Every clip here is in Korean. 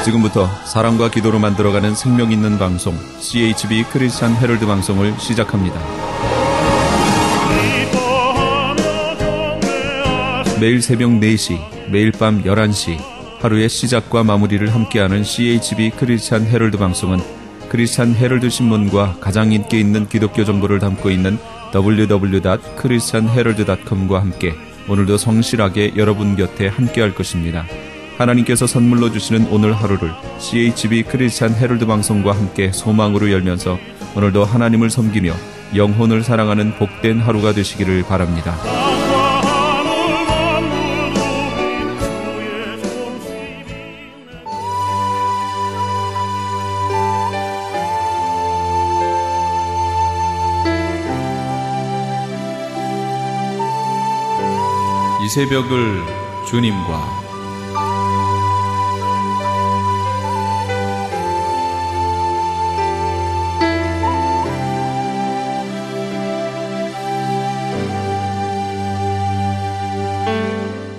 지금부터 사랑과 기도로 만들어가는 생명 있는 방송 CHB 크리스찬 헤럴드 방송을 시작합니다. 매일 새벽 4시, 매일 밤 11시 하루의 시작과 마무리를 함께하는 CHB 크리스찬 헤럴드 방송은 크리스찬 헤럴드 신문과 가장 인기 있는 기독교 정보를 담고 있는 www.christianherald.com과 함께 오늘도 성실하게 여러분 곁에 함께할 것입니다. 하나님께서 선물로 주시는 오늘 하루를 CHB 크리스찬 헤럴드 방송과 함께 소망으로 열면서 오늘도 하나님을 섬기며 영혼을 사랑하는 복된 하루가 되시기를 바랍니다. 이 새벽을 주님과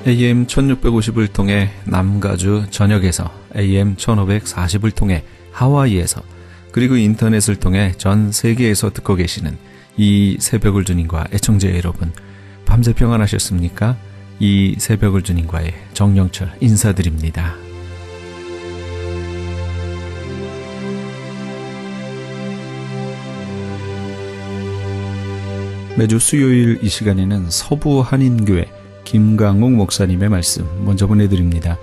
AM 1650을 통해 남가주 전역에서 AM 1540을 통해 하와이에서 그리고 인터넷을 통해 전 세계에서 듣고 계시는 이 새벽을 주님과 애청자 여러분, 밤새 평안하셨습니까? 이 새벽을 주님과의 정영철 인사드립니다. 매주 수요일 이 시간에는 서부 한인교회 김강욱 목사님의 말씀 먼저 보내드립니다.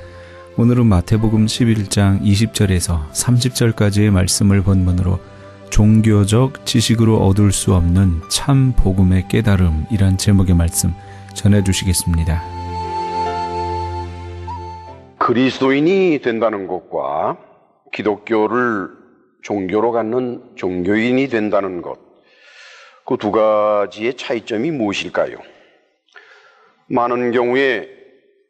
오늘은 마태복음 11장 20절에서 30절까지의 말씀을 본문으로 종교적 지식으로 얻을 수 없는 참 복음의 깨달음이란 제목의 말씀 전해주시겠습니다. 그리스도인이 된다는 것과 기독교를 종교로 갖는 종교인이 된다는 것, 그 두 가지의 차이점이 무엇일까요? 많은 경우에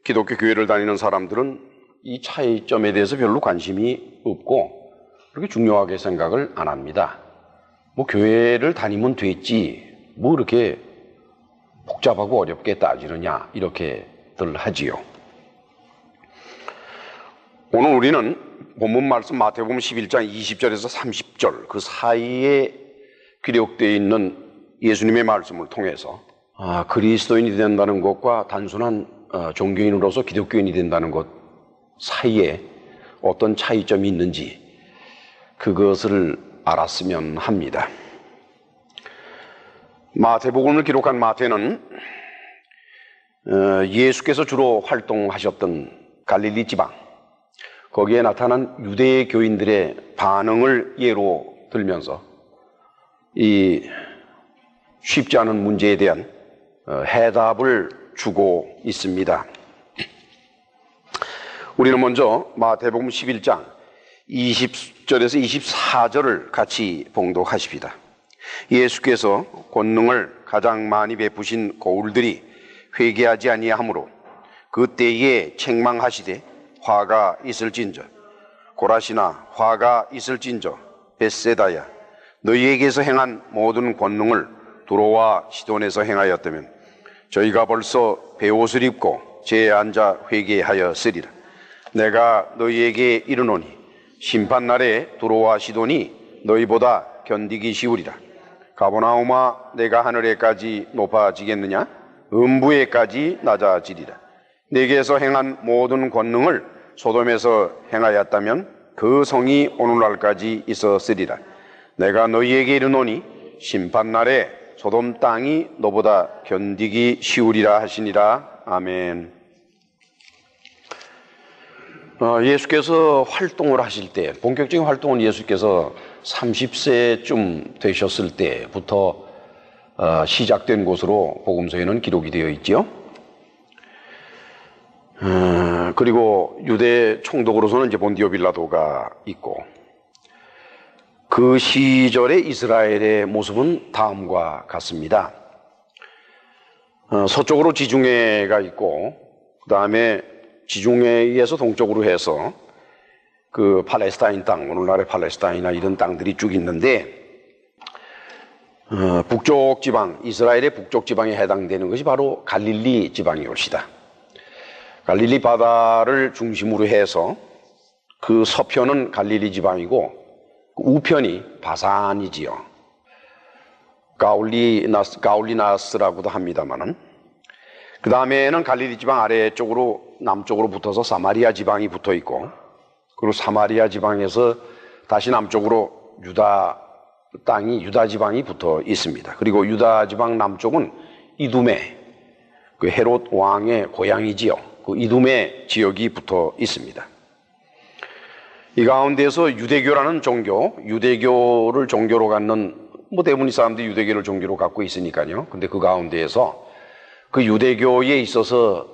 기독교 교회를 다니는 사람들은 이 차이점에 대해서 별로 관심이 없고 그렇게 중요하게 생각을 안 합니다. 뭐 교회를 다니면 됐지 뭐 이렇게 복잡하고 어렵게 따지느냐 이렇게들 하지요. 오늘 우리는 본문 말씀 마태복음 11장 20절에서 30절 그 사이에 기록되어 있는 예수님의 말씀을 통해서 그리스도인이 된다는 것과 단순한 종교인으로서 기독교인이 된다는 것 사이에 어떤 차이점이 있는지 그것을 알았으면 합니다. 마태복음을 기록한 마태는 예수께서 주로 활동하셨던 갈릴리 지방, 거기에 나타난 유대 교인들의 반응을 예로 들면서 이 쉽지 않은 문제에 대한 해답을 주고 있습니다. 우리는 먼저 마태복음 11장 20절에서 24절을 같이 봉독하십니다. 예수께서 권능을 가장 많이 베푸신 고울들이 회개하지 아니하므로 그 때에 책망하시되 화가 있을진저, 고라시나 화가 있을진저, 벳세다야 너희에게서 행한 모든 권능을 두로와 시돈에서 행하였다면 저희가 벌써 베옷을 입고 제에 앉아 회개하였으리라. 내가 너희에게 이르노니 심판날에 두로와 시돈이 너희보다 견디기 쉬우리라. 가버나움아 내가 하늘에까지 높아지겠느냐? 음부에까지 낮아지리라. 내게서 행한 모든 권능을 소돔에서 행하였다면 그 성이 오늘날까지 있었으리라. 내가 너희에게 이르노니 심판날에 소돔 땅이 너보다 견디기 쉬우리라 하시니라. 아멘. 예수께서 활동을 하실 때, 본격적인 활동은 예수께서 30세쯤 되셨을 때부터 시작된 것으로 복음서에는 기록이 되어 있죠. 그리고 유대 총독으로서는 이제 본디오 빌라도가 있고, 그 시절의 이스라엘의 모습은 다음과 같습니다. 서쪽으로 지중해가 있고, 그 다음에 지중해에서 동쪽으로 해서 그 팔레스타인 땅, 오늘날의 팔레스타인이나 이런 땅들이 쭉 있는데, 북쪽 지방, 이스라엘의 북쪽 지방에 해당되는 것이 바로 갈릴리 지방이 올시다. 갈릴리 바다를 중심으로 해서 그 서편은 갈릴리 지방이고 그 우편이 바산이지요. 가울리나스라고도 합니다만은. 그 다음에는 갈릴리 지방 아래쪽으로 남쪽으로 붙어서 사마리아 지방이 붙어 있고, 그리고 사마리아 지방에서 다시 남쪽으로 유다 지방이 붙어 있습니다. 그리고 유다 지방 남쪽은 이두메, 그 헤롯 왕의 고향이지요. 그 이두메 지역이 붙어 있습니다. 이 가운데서 유대교라는 종교, 유대교를 종교로 갖는, 대부분 이 사람들이 유대교를 종교로 갖고 있으니까요. 근데 그 가운데에서 그 유대교에 있어서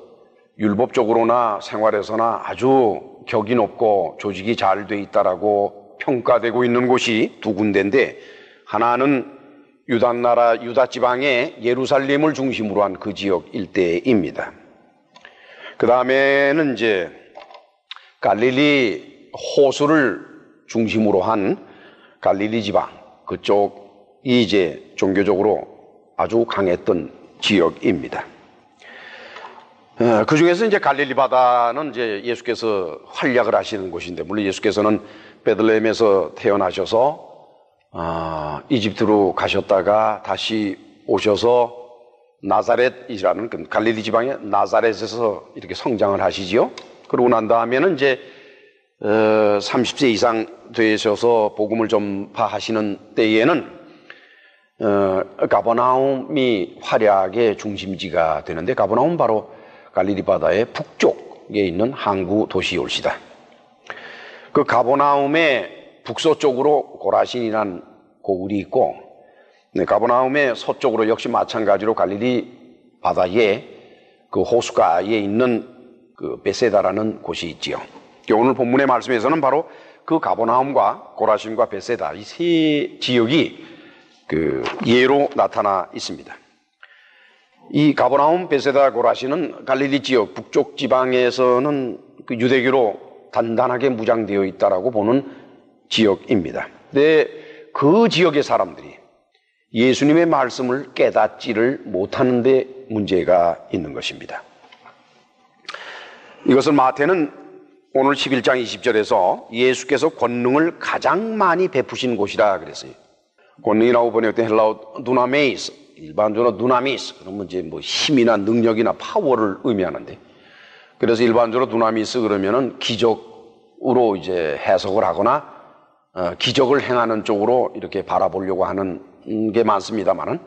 율법적으로나 생활에서나 아주 격이 높고 조직이 잘 돼 있다라고 평가되고 있는 곳이 두 군데인데, 하나는 유다 지방의 예루살렘을 중심으로 한 그 지역 일대입니다. 그 다음에는 이제 갈릴리 호수를 중심으로 한 갈릴리 지방, 그쪽이 이제 종교적으로 아주 강했던 지역입니다. 그 중에서 이제 갈릴리 바다는 이제 예수께서 활약을 하시는 곳인데, 물론 예수께서는 베들레헴에서 태어나셔서 이집트로 가셨다가 다시 오셔서 나사렛이라는 그 갈릴리 지방의 나사렛에서 이렇게 성장을 하시지요. 그러고 난 다음에는 이제 30세 이상 되셔서 복음을 전파하시는 때에는 가버나움이 활약의 중심지가 되는데, 가버나움 바로 갈릴리 바다의 북쪽에 있는 항구 도시올시다. 그 가버나움의 북서쪽으로 고라신이라는 고을이 있고, 가버나움의 서쪽으로 역시 마찬가지로 갈릴리 바다에 그 호수가에 있는 그 베세다라는 곳이 있지요. 오늘 본문의 말씀에서는 바로 그 가버나움과 고라신과 베세다 이 세 지역이 그 예로 나타나 있습니다. 이 가버나움, 베세다, 고라신은 갈릴리 지역 북쪽 지방에서는 그 유대교로 단단하게 무장되어 있다라고 보는 지역입니다. 근데 그 지역의 사람들이 예수님의 말씀을 깨닫지를 못하는 데 문제가 있는 것입니다. 이것을 마태는 오늘 11장 20절에서 예수께서 권능을 가장 많이 베푸신 곳이라 그랬어요. 권능이라고 번역된 헬라어 두나메이스, 일반적으로 두나미스, 그러면 이제 뭐 힘이나 능력이나 파워를 의미하는데, 그래서 일반적으로 두나미스 그러면은 기적으로 이제 해석을 하거나 기적을 행하는 쪽으로 이렇게 바라보려고 하는 게 많습니다만은,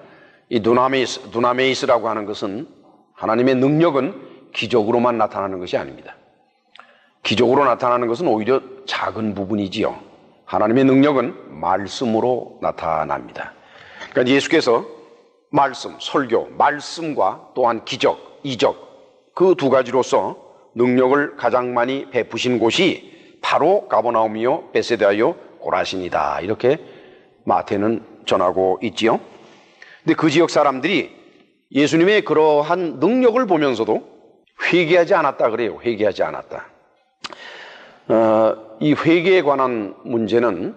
이 두나메이스라고 하는 것은 하나님의 능력은 기적으로만 나타나는 것이 아닙니다. 기적으로 나타나는 것은 오히려 작은 부분이지요. 하나님의 능력은 말씀으로 나타납니다. 그러니까 예수께서 말씀, 설교, 말씀과 또한 기적, 이적 그 두 가지로서 능력을 가장 많이 베푸신 곳이 바로 가버나움이요 베세다요 고라신이다, 이렇게 마태는 전하고 있지요. 근데 그 지역 사람들이 예수님의 그러한 능력을 보면서도 회개하지 않았다 그래요. 회개하지 않았다. 이 회개에 관한 문제는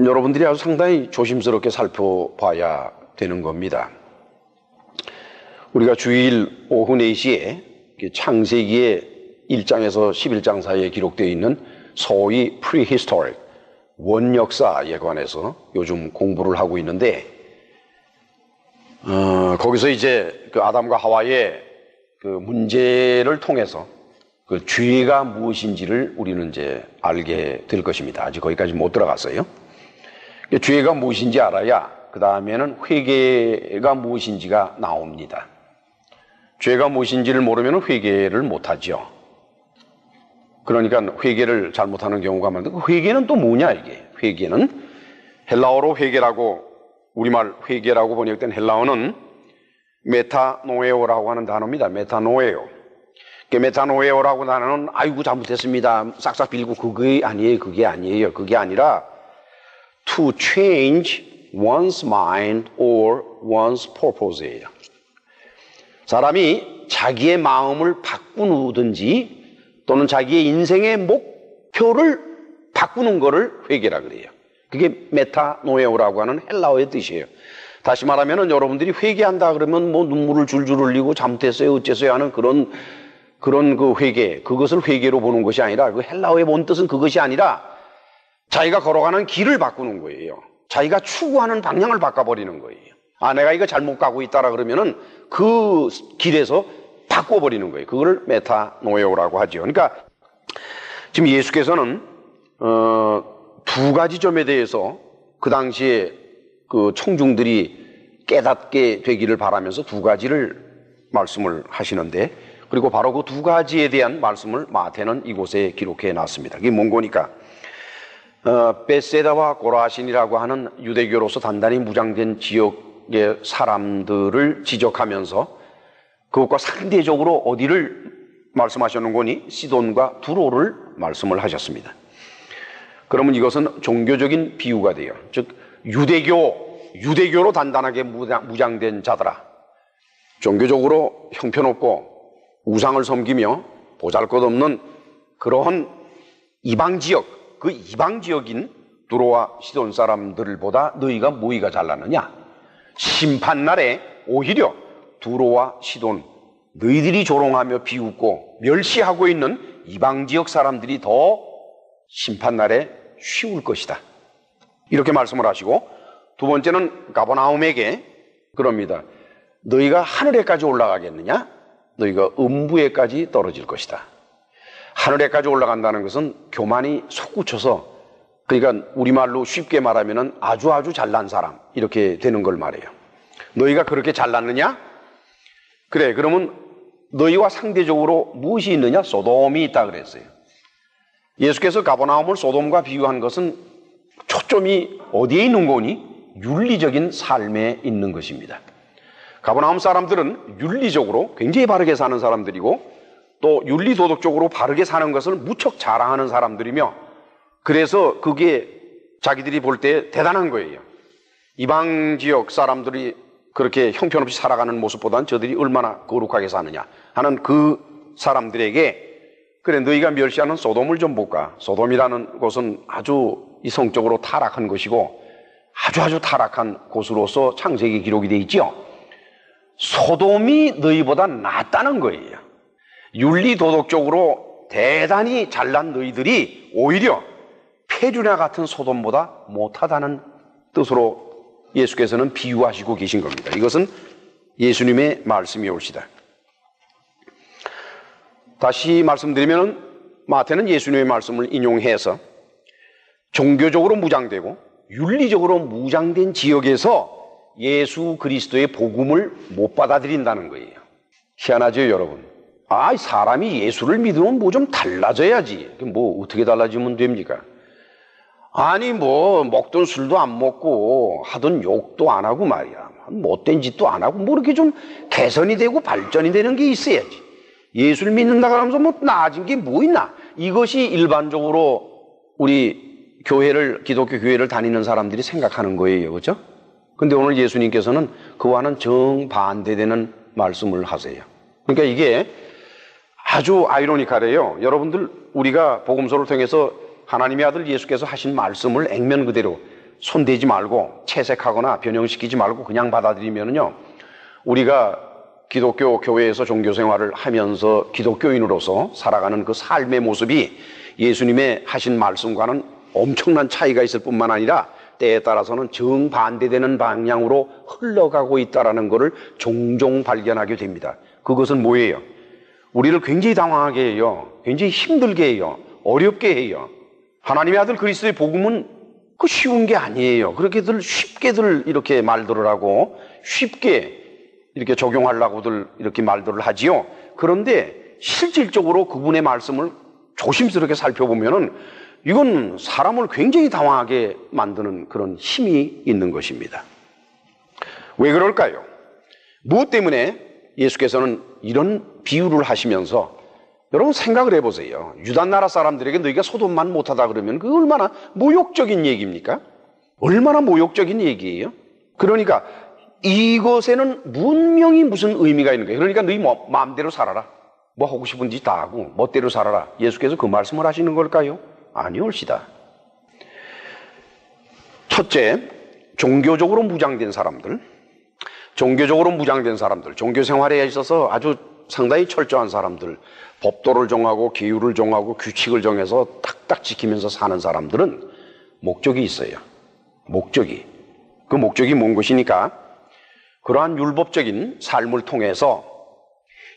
여러분들이 아주 상당히 조심스럽게 살펴봐야 되는 겁니다. 우리가 주일 오후 4시에 창세기의 1장에서 11장 사이에 기록되어 있는 소위 prehistoric 원역사에 관해서 요즘 공부를 하고 있는데, 거기서 이제 그 아담과 하와의 그 문제를 통해서 그 죄가 무엇인지를 우리는 이제 알게 될 것입니다. 아직 거기까지 못 들어갔어요. 죄가 무엇인지 알아야 그 다음에는 회개가 무엇인지가 나옵니다. 죄가 무엇인지를 모르면 회개를 못하죠. 그러니까 회개를 잘못하는 경우가 많은데, 그 회개는 또 뭐냐 이게. 회개는 헬라어로 회개라고, 우리말 회개라고 번역된 헬라어는 메타노에오라고 하는 단어입니다. 메타노에오. 메타노에오라고 단어는 아이고 잘못했습니다, 싹싹 빌고 그게 아니에요. 그게 아니라 to change one's mind or one's purpose예요. 사람이 자기의 마음을 바꾸든지 또는 자기의 인생의 목표를 바꾸는 것을 회개라 그래요. 그게 메타노에오라고 하는 헬라어의 뜻이에요. 다시 말하면 여러분들이 회개한다 그러면 뭐 눈물을 줄줄 흘리고 잘못했어요 어째서요 하는 그런 그런 그 회개, 그것을 회개로 보는 것이 아니라 그 헬라어의 본 뜻은 그것이 아니라 자기가 걸어가는 길을 바꾸는 거예요. 자기가 추구하는 방향을 바꿔버리는 거예요. 아, 내가 이거 잘못 가고 있다라 그러면은 그 길에서 바꿔버리는 거예요. 그걸 메타노에오라고 하죠. 그러니까 지금 예수께서는 두 가지 점에 대해서 그 당시에 그 청중들이 깨닫게 되기를 바라면서 두 가지를 말씀을 하시는데, 그리고 바로 그 두 가지에 대한 말씀을 마태는 이곳에 기록해 놨습니다. 그게 뭔 거니까 베세다와 고라신이라고 하는 유대교로서 단단히 무장된 지역의 사람들을 지적하면서 그것과 상대적으로 어디를 말씀하셨는 거니? 시돈과 두로를 말씀을 하셨습니다. 그러면 이것은 종교적인 비유가 돼요. 즉 유대교로 단단하게 무장된 자들아, 종교적으로 형편없고 우상을 섬기며 보잘것없는 그러한 이방지역, 그 이방지역인 두로와 시돈 사람들보다 너희가 뭐가 잘났느냐? 심판날에 오히려 두로와 시돈, 너희들이 조롱하며 비웃고 멸시하고 있는 이방지역 사람들이 더 심판날에 쉬울 것이다. 이렇게 말씀을 하시고, 두 번째는 가버나움에게 그럽니다. 너희가 하늘에까지 올라가겠느냐? 너희가 음부에까지 떨어질 것이다. 하늘에까지 올라간다는 것은 교만이 솟구쳐서, 그러니까 우리말로 쉽게 말하면 아주 잘난 사람, 이렇게 되는 걸 말해요. 너희가 그렇게 잘났느냐? 그래, 그러면 너희와 상대적으로 무엇이 있느냐? 소돔이 있다 그랬어요. 예수께서 가버나움을 소돔과 비유한 것은 초점이 어디에 있는 거니? 윤리적인 삶에 있는 것입니다. 가버나움 사람들은 윤리적으로 굉장히 바르게 사는 사람들이고, 또 윤리도덕적으로 바르게 사는 것을 무척 자랑하는 사람들이며, 그래서 그게 자기들이 볼 때 대단한 거예요. 이방지역 사람들이 그렇게 형편없이 살아가는 모습보다는 저들이 얼마나 거룩하게 사느냐 하는 그 사람들에게, 그래, 너희가 멸시하는 소돔을 좀 볼까? 소돔이라는 곳은 아주 이성적으로 타락한 것이고 아주 타락한 곳으로서 창세기 기록이 되어 있죠. 소돔이 너희보다 낫다는 거예요. 윤리도덕적으로 대단히 잘난 너희들이 오히려 페류나 같은 소돔보다 못하다는 뜻으로 예수께서는 비유하시고 계신 겁니다. 이것은 예수님의 말씀이 옳시다. 다시 말씀드리면 마태는 예수님의 말씀을 인용해서 종교적으로 무장되고 윤리적으로 무장된 지역에서 예수 그리스도의 복음을 못 받아들인다는 거예요. 희한하죠, 여러분? 아, 사람이 예수를 믿으면 뭐 좀 달라져야지. 뭐 어떻게 달라지면 됩니까? 아니, 뭐 먹던 술도 안 먹고 하던 욕도 안 하고 말이야, 못된 짓도 안 하고 뭐 이렇게 좀 개선이 되고 발전이 되는 게 있어야지. 예수를 믿는다 그러면서 뭐 나아진 게 뭐 있나? 이것이 일반적으로 우리 교회를, 기독교 교회를 다니는 사람들이 생각하는 거예요. 그렇죠? 근데 오늘 예수님께서는 그와는 정반대되는 말씀을 하세요. 그러니까 이게 아주 아이러니컬해요. 여러분들, 우리가 복음서를 통해서 하나님의 아들 예수께서 하신 말씀을 액면 그대로 손대지 말고 채색하거나 변형시키지 말고 그냥 받아들이면요, 우리가 기독교 교회에서 종교 생활을 하면서 기독교인으로서 살아가는 그 삶의 모습이 예수님의 하신 말씀과는 엄청난 차이가 있을 뿐만 아니라 때에 따라서는 정반대되는 방향으로 흘러가고 있다는 것을 종종 발견하게 됩니다. 그것은 뭐예요? 우리를 굉장히 당황하게 해요. 굉장히 힘들게 해요. 어렵게 해요. 하나님의 아들 그리스도의 복음은 그 쉬운 게 아니에요. 그렇게들 쉽게들 이렇게 말들을 하고 쉽게 이렇게 적용하려고들 이렇게 말들을 하지요. 그런데 실질적으로 그분의 말씀을 조심스럽게 살펴보면은 이건 사람을 굉장히 당황하게 만드는 그런 힘이 있는 것입니다. 왜 그럴까요? 무엇 때문에 예수께서는 이런 비유를 하시면서, 여러분 생각을 해보세요. 유다 나라 사람들에게 너희가 소돔만 못하다 그러면 그게 얼마나 모욕적인 얘기입니까? 얼마나 모욕적인 얘기예요? 그러니까 이것에는 분명히 무슨 의미가 있는 거예요. 그러니까 너희 마음대로 살아라. 뭐 하고 싶은 짓 다 하고 멋대로 살아라. 예수께서 그 말씀을 하시는 걸까요? 아니올시다. 첫째, 종교적으로 무장된 사람들, 종교 생활에 있어서 아주 상당히 철저한 사람들, 법도를 정하고 기율을 정하고 규칙을 정해서 딱딱 지키면서 사는 사람들은 목적이 있어요. 목적이. 그 목적이 뭔 것이니까 그러한 율법적인 삶을 통해서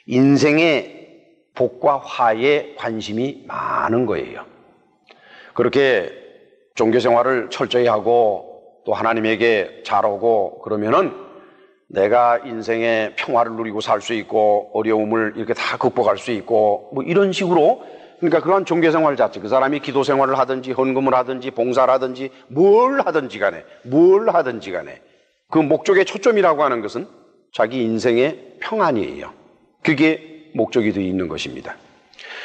인생의 복과 화에 관심이 많은 거예요. 그렇게 종교 생활을 철저히 하고 또 하나님에게 잘하고 그러면은 내가 인생의 평화를 누리고 살 수 있고 어려움을 이렇게 다 극복할 수 있고 뭐 이런 식으로, 그러니까 그런 종교 생활 자체, 그 사람이 기도 생활을 하든지 헌금을 하든지 봉사를 하든지 뭘 하든지 간에 그 목적의 초점이라고 하는 것은 자기 인생의 평안이에요. 그게 목적이 되어 있는 것입니다.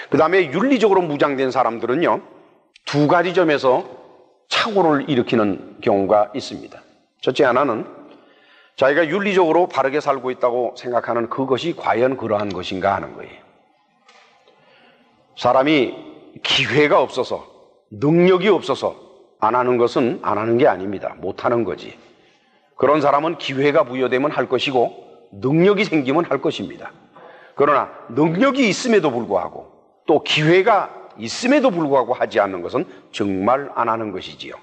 그 다음에 윤리적으로 무장된 사람들은요, 두 가지 점에서 착오를 일으키는 경우가 있습니다. 첫째 하나는 자기가 윤리적으로 바르게 살고 있다고 생각하는 그것이 과연 그러한 것인가 하는 거예요. 사람이 기회가 없어서, 능력이 없어서 안 하는 것은 안 하는 게 아닙니다. 못 하는 거지. 그런 사람은 기회가 부여되면 할 것이고 능력이 생기면 할 것입니다. 그러나 능력이 있음에도 불구하고 또 기회가 있음에도 불구하고 하지 않는 것은 정말 안 하는 것이지요.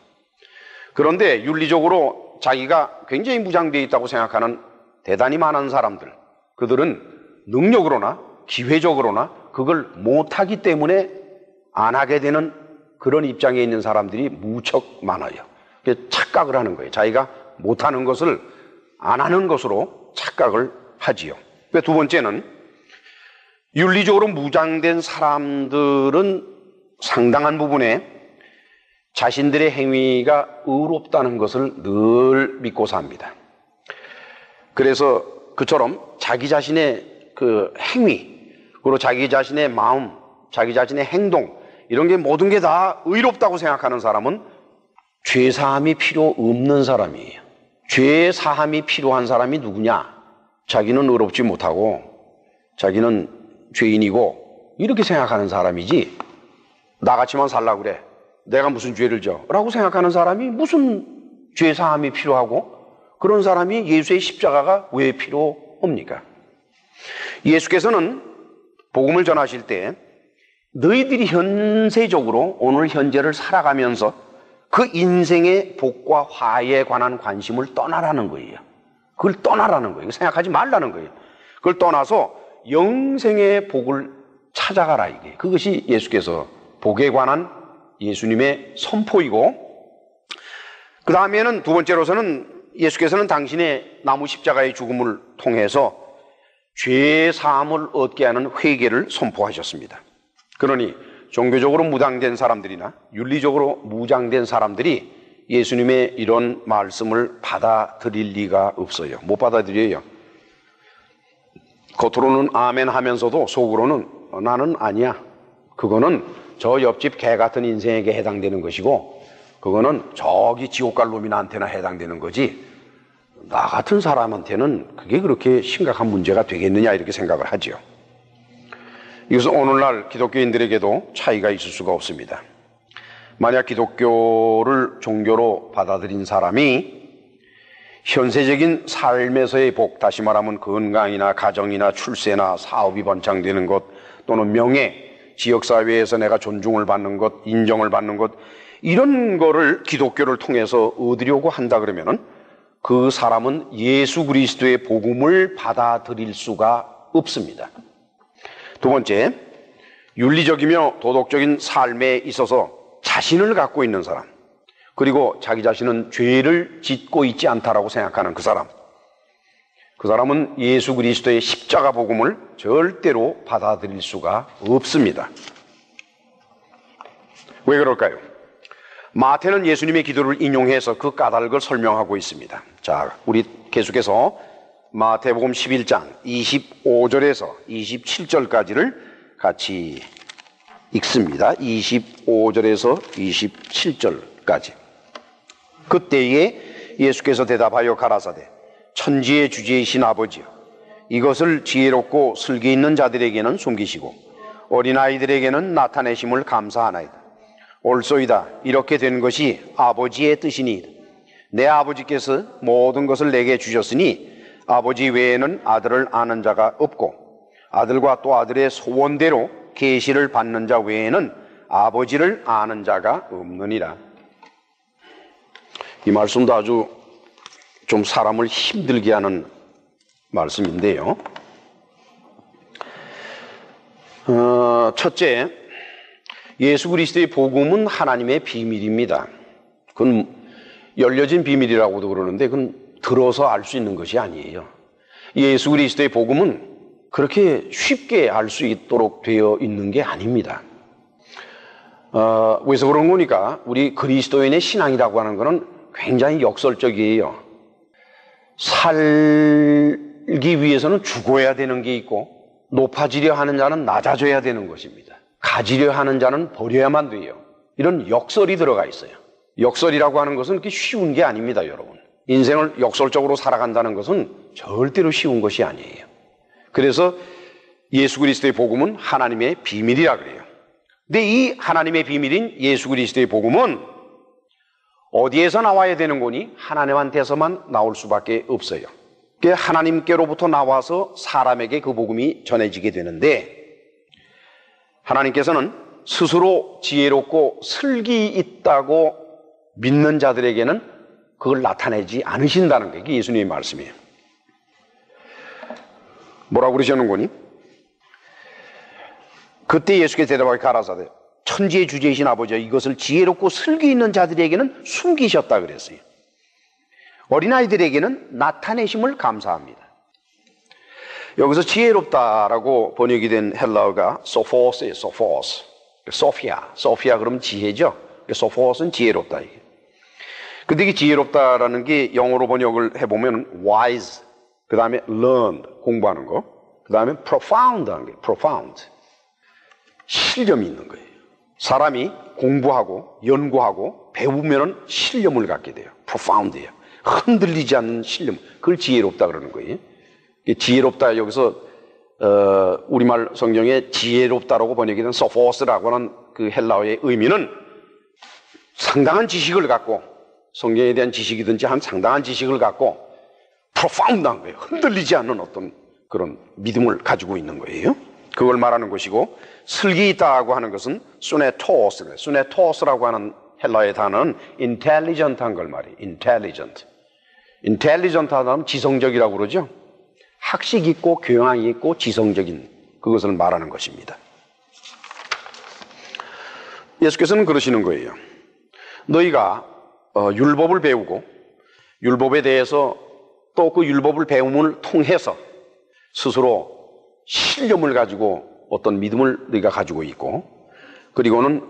그런데 윤리적으로 자기가 굉장히 무장되어 있다고 생각하는 대단히 많은 사람들, 그들은 능력으로나 기회적으로나 그걸 못하기 때문에 안 하게 되는 그런 입장에 있는 사람들이 무척 많아요. 착각을 하는 거예요. 자기가 못하는 것을 안 하는 것으로 착각을 하지요. 두 번째는 윤리적으로 무장된 사람들은 상당한 부분에 자신들의 행위가 의롭다는 것을 늘 믿고 삽니다. 그래서 그처럼 자기 자신의 그 행위, 그리고 자기 자신의 마음, 자기 자신의 행동, 이런 게 모든 게 다 의롭다고 생각하는 사람은 죄사함이 필요 없는 사람이에요. 죄사함이 필요한 사람이 누구냐? 자기는 의롭지 못하고 자기는 죄인이고 이렇게 생각하는 사람이지, 나같이만 살라고 그래, 내가 무슨 죄를 져 라고 생각하는 사람이 무슨 죄사함이 필요하고, 그런 사람이 예수의 십자가가 왜 필요합니까? 예수께서는 복음을 전하실 때 너희들이 현세적으로 오늘 현재를 살아가면서 그 인생의 복과 화에 관한 관심을 떠나라는 거예요. 그걸 떠나라는 거예요. 생각하지 말라는 거예요. 그걸 떠나서 영생의 복을 찾아가라, 이게. 그것이 예수께서 복에 관한 예수님의 선포이고, 그 다음에는 두 번째로서는 예수께서는 당신의 나무 십자가의 죽음을 통해서 죄 사함을 얻게 하는 회개를 선포하셨습니다. 그러니 종교적으로 무장된 사람들이나 윤리적으로 무장된 사람들이 예수님의 이런 말씀을 받아들일 리가 없어요. 못 받아들여요. 겉으로는 아멘 하면서도 속으로는 나는 아니야. 그거는 저 옆집 개 같은 인생에게 해당되는 것이고, 그거는 저기 지옥 갈 놈이나한테나 해당되는 거지, 나 같은 사람한테는 그게 그렇게 심각한 문제가 되겠느냐, 이렇게 생각을 하지요. 이것은 오늘날 기독교인들에게도 차이가 있을 수가 없습니다. 만약 기독교를 종교로 받아들인 사람이 현세적인 삶에서의 복, 다시 말하면 건강이나 가정이나 출세나 사업이 번창되는 것, 또는 명예, 지역사회에서 내가 존중을 받는 것, 인정을 받는 것, 이런 거를 기독교를 통해서 얻으려고 한다 그러면은 그 사람은 예수 그리스도의 복음을 받아들일 수가 없습니다. 두 번째, 윤리적이며 도덕적인 삶에 있어서 자신을 갖고 있는 사람, 그리고 자기 자신은 죄를 짓고 있지 않다라고 생각하는 그 사람은 예수 그리스도의 십자가 복음을 절대로 받아들일 수가 없습니다. 왜 그럴까요? 마태는 예수님의 기도를 인용해서 그 까닭을 설명하고 있습니다. 자, 우리 계속해서 마태복음 11장 25절에서 27절까지를 같이 읽습니다. 25절에서 27절까지. 그때에 예수께서 대답하여 가라사대, 천지의 주제이신 아버지여, 이것을 지혜롭고 슬기 있는 자들에게는 숨기시고 어린아이들에게는 나타내심을 감사하나이다. 옳소이다. 이렇게 된 것이 아버지의 뜻이니이다. 내 아버지께서 모든 것을 내게 주셨으니 아버지 외에는 아들을 아는 자가 없고 아들과 또 아들의 소원대로 계시를 받는 자 외에는 아버지를 아는 자가 없느니라. 이 말씀도 아주 좀 사람을 힘들게 하는 말씀인데요. 첫째, 예수 그리스도의 복음은 하나님의 비밀입니다. 그건 열려진 비밀이라고도 그러는데 그건 들어서 알 수 있는 것이 아니에요. 예수 그리스도의 복음은 그렇게 쉽게 알 수 있도록 되어 있는 게 아닙니다. 왜서 그런 거니까 우리 그리스도인의 신앙이라고 하는 것은 굉장히 역설적이에요. 살기 위해서는 죽어야 되는 게 있고 높아지려 하는 자는 낮아져야 되는 것입니다. 가지려 하는 자는 버려야만 돼요. 이런 역설이 들어가 있어요. 역설이라고 하는 것은 그렇게 쉬운 게 아닙니다, 여러분. 인생을 역설적으로 살아간다는 것은 절대로 쉬운 것이 아니에요. 그래서 예수 그리스도의 복음은 하나님의 비밀이라 그래요. 근데 이 하나님의 비밀인 예수 그리스도의 복음은 어디에서 나와야 되는 거니? 하나님한테서만 나올 수밖에 없어요. 하나님께로부터 나와서 사람에게 그 복음이 전해지게 되는데 하나님께서는 스스로 지혜롭고 슬기 있다고 믿는 자들에게는 그걸 나타내지 않으신다는 게 예수님의 말씀이에요. 뭐라고 그러시는 거니? 그때 예수께서 대답하여 가라사대 천지의 주제이신 아버지여 이것을 지혜롭고 슬기 있는 자들에게는 숨기셨다 그랬어요. 어린아이들에게는 나타내심을 감사합니다. 여기서 지혜롭다라고 번역이 된 헬라어가 소포스예요. 소포스. 소피아 그러면 지혜죠. 소포스는 지혜롭다. 근데 이게 지혜롭다라는 게 영어로 번역을 해보면 wise, 그 다음에 learn, 공부하는 거, 그 다음에 profound 하는 게 profound, 신념이 있는 거예요. 사람이 공부하고 연구하고 배우면은 신념을 갖게 돼요. profound예요. 흔들리지 않는 신념, 그걸 지혜롭다 그러는 거예요. 지혜롭다 여기서 우리말 성경에 지혜롭다라고 번역이 된 소포스라고 하는 그 헬라어의 의미는 상당한 지식을 갖고 성경에 대한 지식이든지 한 상당한 지식을 갖고 profound한 거예요. 흔들리지 않는 어떤 그런 믿음을 가지고 있는 거예요. 그걸 말하는 것이고 슬기 있다고 하는 것은 수네토스래요. 수네토스라고 하는 헬라의 단어는 intelligent한 걸 말이에요. intelligent하다면 지성적이라고 그러죠. 학식 있고 교양이 있고 지성적인 그것을 말하는 것입니다. 예수께서는 그러시는 거예요. 너희가 율법을 배우고 율법에 대해서 또 그 율법을 배움을 통해서 스스로 신념을 가지고 어떤 믿음을 너희가 가지고 있고 그리고는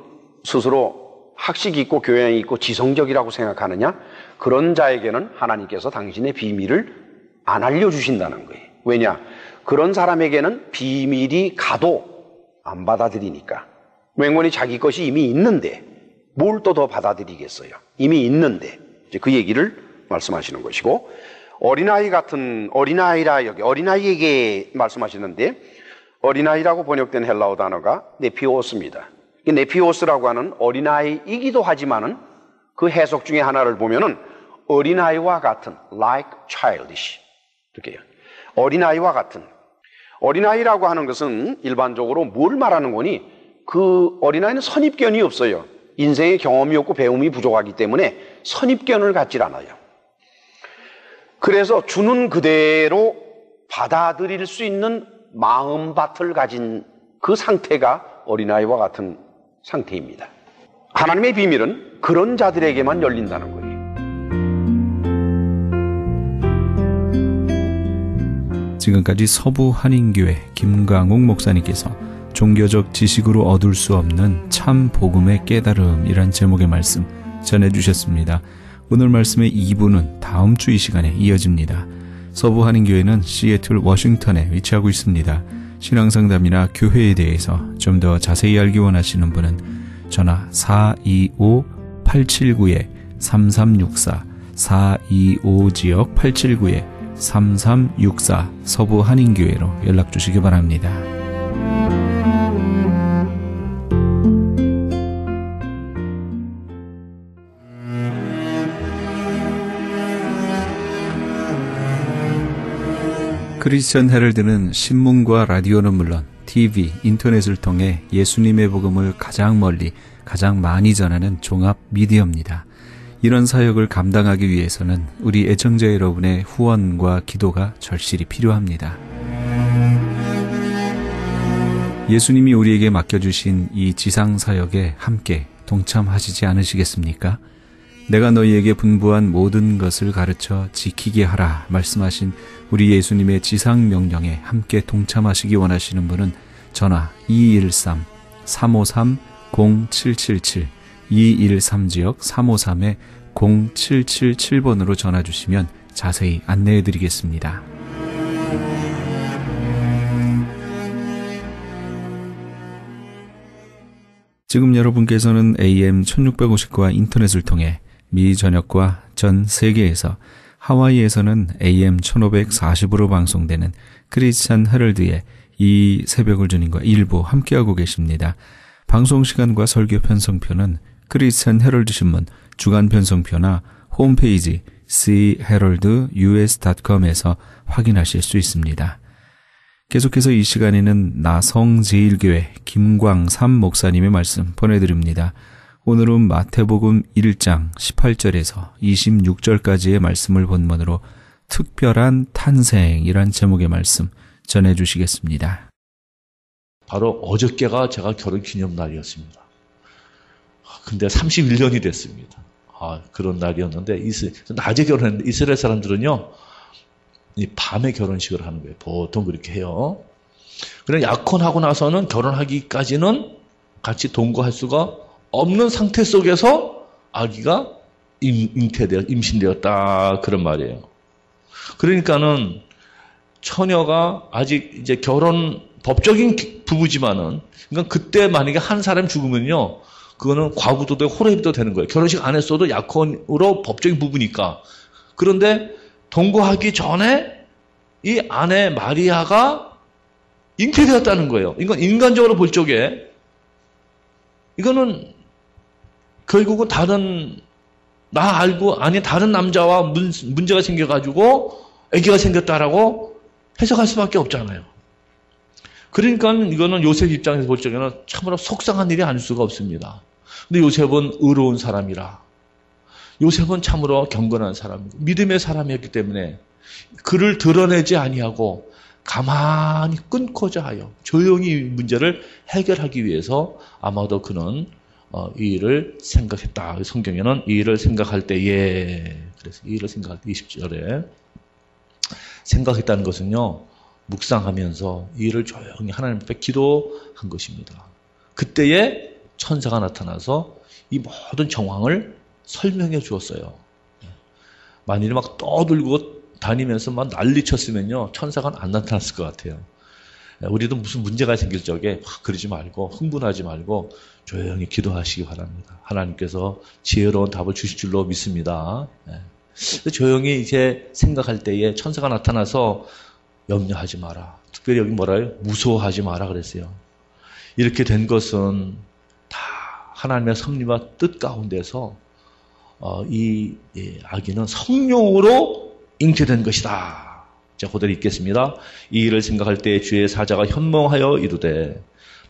스스로 학식이 있고 교양이 있고 지성적이라고 생각하느냐? 그런 자에게는 하나님께서 당신의 비밀을 안 알려주신다는 거예요. 왜냐? 그런 사람에게는 비밀이 가도 안 받아들이니까. 맹원이 자기 것이 이미 있는데 뭘 또 더 받아들이겠어요? 이미 있는데. 이제 그 얘기를 말씀하시는 것이고 여기 어린아이에게 말씀하시는데 어린아이라고 번역된 헬라어 단어가 네피오스입니다. 네피오스라고 하는 어린아이이기도 하지만은 그 해석 중에 하나를 보면은 어린아이와 같은 like childish 이렇게요. 어린아이와 같은 어린아이라고 하는 것은 일반적으로 뭘 말하는 거니? 그 어린아이는 선입견이 없어요. 인생의 경험이 없고 배움이 부족하기 때문에 선입견을 갖질 않아요. 그래서 주는 그대로 받아들일 수 있는 마음밭을 가진 그 상태가 어린아이와 같은 상태입니다. 하나님의 비밀은 그런 자들에게만 열린다는 거예요. 지금까지 서부 한인교회 김강욱 목사님께서 종교적 지식으로 얻을 수 없는 참 복음의 깨달음이란 제목의 말씀 전해주셨습니다. 오늘 말씀의 2부는 다음 주 이 시간에 이어집니다. 서부 한인교회는 시애틀 워싱턴에 위치하고 있습니다. 신앙상담이나 교회에 대해서 좀 더 자세히 알기 원하시는 분은 전화 425-879-3364 425지역 879-3364 서부 한인교회로 연락 주시기 바랍니다. 크리스천 헤럴드는 신문과 라디오는 물론 TV, 인터넷을 통해 예수님의 복음을 가장 멀리, 가장 많이 전하는 종합 미디어입니다. 이런 사역을 감당하기 위해서는 우리 애청자 여러분의 후원과 기도가 절실히 필요합니다. 예수님이 우리에게 맡겨주신 이 지상 사역에 함께 동참하시지 않으시겠습니까? 내가 너희에게 분부한 모든 것을 가르쳐 지키게 하라 말씀하신 우리 예수님의 지상 명령에 함께 동참하시기 원하시는 분은 전화 213-353-0777 213지역 353-0777번으로 전화 주시면 자세히 안내해 드리겠습니다. 지금 여러분께서는 AM 1650과 인터넷을 통해 미 전역과 전 세계에서 하와이에서는 AM 1540으로 방송되는 크리스찬 헤럴드의 이 새벽을 주님과 일부 함께하고 계십니다. 방송 시간과 설교 편성표는 크리스찬 헤럴드 신문 주간 편성표나 홈페이지 cheraldus.com에서 확인하실 수 있습니다. 계속해서 이 시간에는 나성제일교회 김광삼 목사님의 말씀 보내드립니다. 오늘은 마태복음 1장 18절에서 26절까지의 말씀을 본문으로 특별한 탄생이란 제목의 말씀 전해주시겠습니다. 바로 어저께가 제가 결혼 기념날이었습니다. 근데 31년이 됐습니다. 그런 날이었는데 낮에 결혼했는데 이스라엘 사람들은요 이 밤에 결혼식을 하는 거예요. 보통 그렇게 해요. 그래 약혼하고 나서는 결혼하기까지는 같이 동거할 수가 없는 상태 속에서 아기가 임신되었다 그런 말이에요. 그러니까는 처녀가 아직 이제 법적인 부부지만은 그러니까 그때 만약에 한 사람이 죽으면요 그거는 과부도 되고 호래비도 되는 거예요. 결혼식 안 했어도 약혼으로 법적인 부부니까. 그런데 동거하기 전에 이 아내 마리아가 잉태되었다는 거예요. 이건 인간적으로 볼 적에 이거는 결국은 다른 다른 남자와 문제가 생겨가지고 아기가 생겼다라고 해석할 수밖에 없잖아요. 그러니까 이거는 요셉 입장에서 볼 적에는 참으로 속상한 일이 아닐 수가 없습니다. 근데 요셉은 의로운 사람이라. 요셉은 참으로 경건한 사람이고 믿음의 사람이었기 때문에 그를 드러내지 아니하고 가만히 끊고자 하여 조용히 문제를 해결하기 위해서 아마도 그는 이 일을 생각했다. 성경에는 이 일을 생각할 때에 그래서 이 일을 생각할 때 20절에 생각했다는 것은요. 묵상하면서 이 일을 조용히 하나님 앞에 기도한 것입니다. 그때에 천사가 나타나서 이 모든 정황을 설명해 주었어요. 만일에 막 떠들고 다니면서 막 난리쳤으면요. 천사가 안 나타났을 것 같아요. 우리도 무슨 문제가 생길 적에 그러지 말고 흥분하지 말고 조용히 기도하시기 바랍니다. 하나님께서 지혜로운 답을 주실 줄로 믿습니다. 조용히 이제 생각할 때에 천사가 나타나서 염려하지 마라. 특별히 여기 뭐라요? 무서워하지 마라 그랬어요. 이렇게 된 것은 다 하나님의 섭리와 뜻 가운데서 이 아기는 성령으로 잉태된 것이다. 자, 그대로 읽겠습니다. 이 일을 생각할 때 주의 사자가 현몽하여 이르되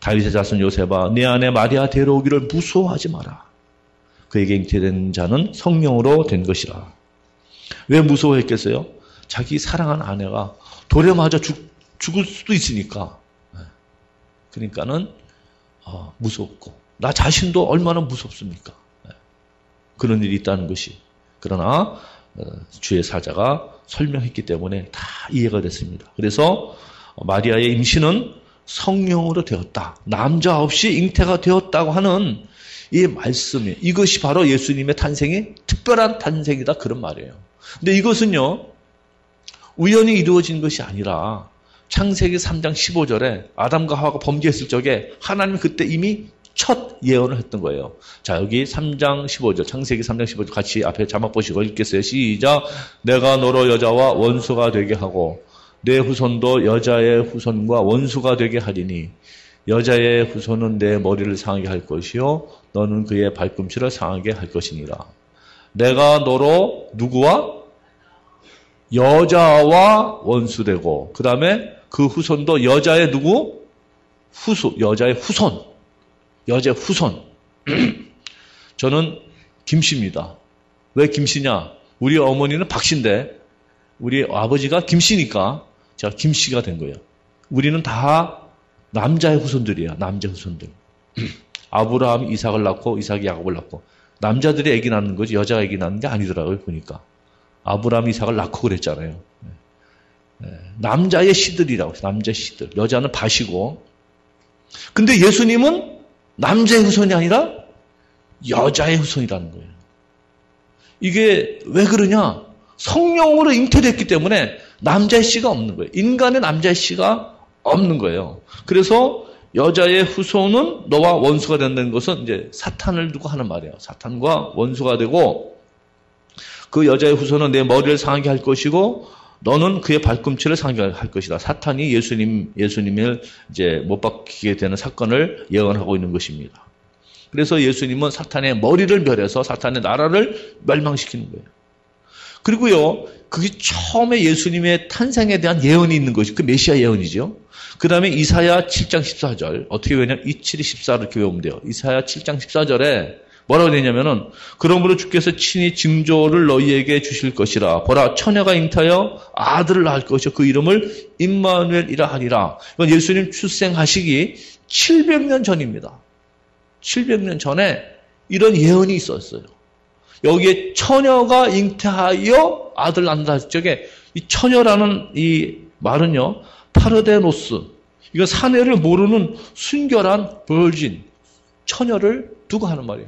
다윗의 자손 요셉아 내 아내 마리아 데려오기를 무서워하지 마라. 그에게 잉태된 자는 성령으로 된 것이라. 왜 무서워했겠어요? 자기 사랑하는 아내가 돌에 맞아 죽을 수도 있으니까. 그러니까는 무섭고 나 자신도 얼마나 무섭습니까? 그런 일이 있다는 것이. 그러나 주의 사자가 설명했기 때문에 다 이해가 됐습니다. 그래서 마리아의 임신은 성령으로 되었다. 남자 없이 잉태가 되었다고 하는 이 말씀이 이것이 바로 예수님의 탄생이 특별한 탄생이다 그런 말이에요. 근데 이것은요. 우연히 이루어진 것이 아니라 창세기 3장 15절에 아담과 하와가 범죄했을 적에 하나님이 그때 이미 첫 예언을 했던 거예요. 자, 여기 3장 15절, 창세기 3장 15절 같이 앞에 자막 보시고 읽겠어요. 시작. 내가 너로 여자와 원수가 되게 하고 내 후손도 여자의 후손과 원수가 되게 하리니 여자의 후손은 내 머리를 상하게 할 것이요 너는 그의 발꿈치를 상하게 할 것이니라. 내가 너로 누구와? 여자와 원수되고 그 다음에 그 후손도 여자의 누구? 여자의 후손. 여자의 후손. 저는 김씨입니다. 왜 김씨냐? 우리 어머니는 박씨인데 우리 아버지가 김씨니까 제가 김씨가 된 거예요. 우리는 다 남자의 후손들이야. 남자 후손들. 아브라함이 이삭을 낳고 이삭이 야곱을 낳고 남자들이 아기 낳는 거지 여자가 아기 낳는 게 아니더라고요. 보니까. 아브라함이 이삭을 낳고 그랬잖아요. 남자의 씨들이라고 해요. 남자의 씨들. 여자는 밭이고. 근데 예수님은 남자의 후손이 아니라 여자의 후손이라는 거예요. 이게 왜 그러냐? 성령으로 잉태됐기 때문에 남자의 씨가 없는 거예요. 인간의 남자의 씨가 없는 거예요. 그래서 여자의 후손은 너와 원수가 된다는 것은 이제 사탄을 두고 하는 말이에요. 사탄과 원수가 되고 그 여자의 후손은 내 머리를 상하게 할 것이고 너는 그의 발꿈치를 상하게 할 것이다. 사탄이 예수님을 이제 못 박히게 되는 사건을 예언하고 있는 것입니다. 그래서 예수님은 사탄의 머리를 멸해서 사탄의 나라를 멸망시키는 거예요. 그리고요, 그게 처음에 예수님의 탄생에 대한 예언이 있는 것이 그 메시아 예언이죠. 그 다음에 이사야 7장 14절. 어떻게 외우냐면 27, 14 이렇게 외우면 돼요. 이사야 7장 14절에 뭐라고 되냐면은 그러므로 주께서 친히 징조를 너희에게 주실 것이라. 보라 처녀가 잉태하여 아들을 낳을 것이요 그 이름을 임마누엘이라 하리라. 이건 예수님 출생하시기 700년 전입니다. 700년 전에 이런 예언이 있었어요. 여기에 처녀가 잉태하여 아들 낳는다 할 적에 이 처녀라는 이 말은요. 파르데노스. 이건 사내를 모르는 순결한 벌진 처녀를 두고 하는 말이에요.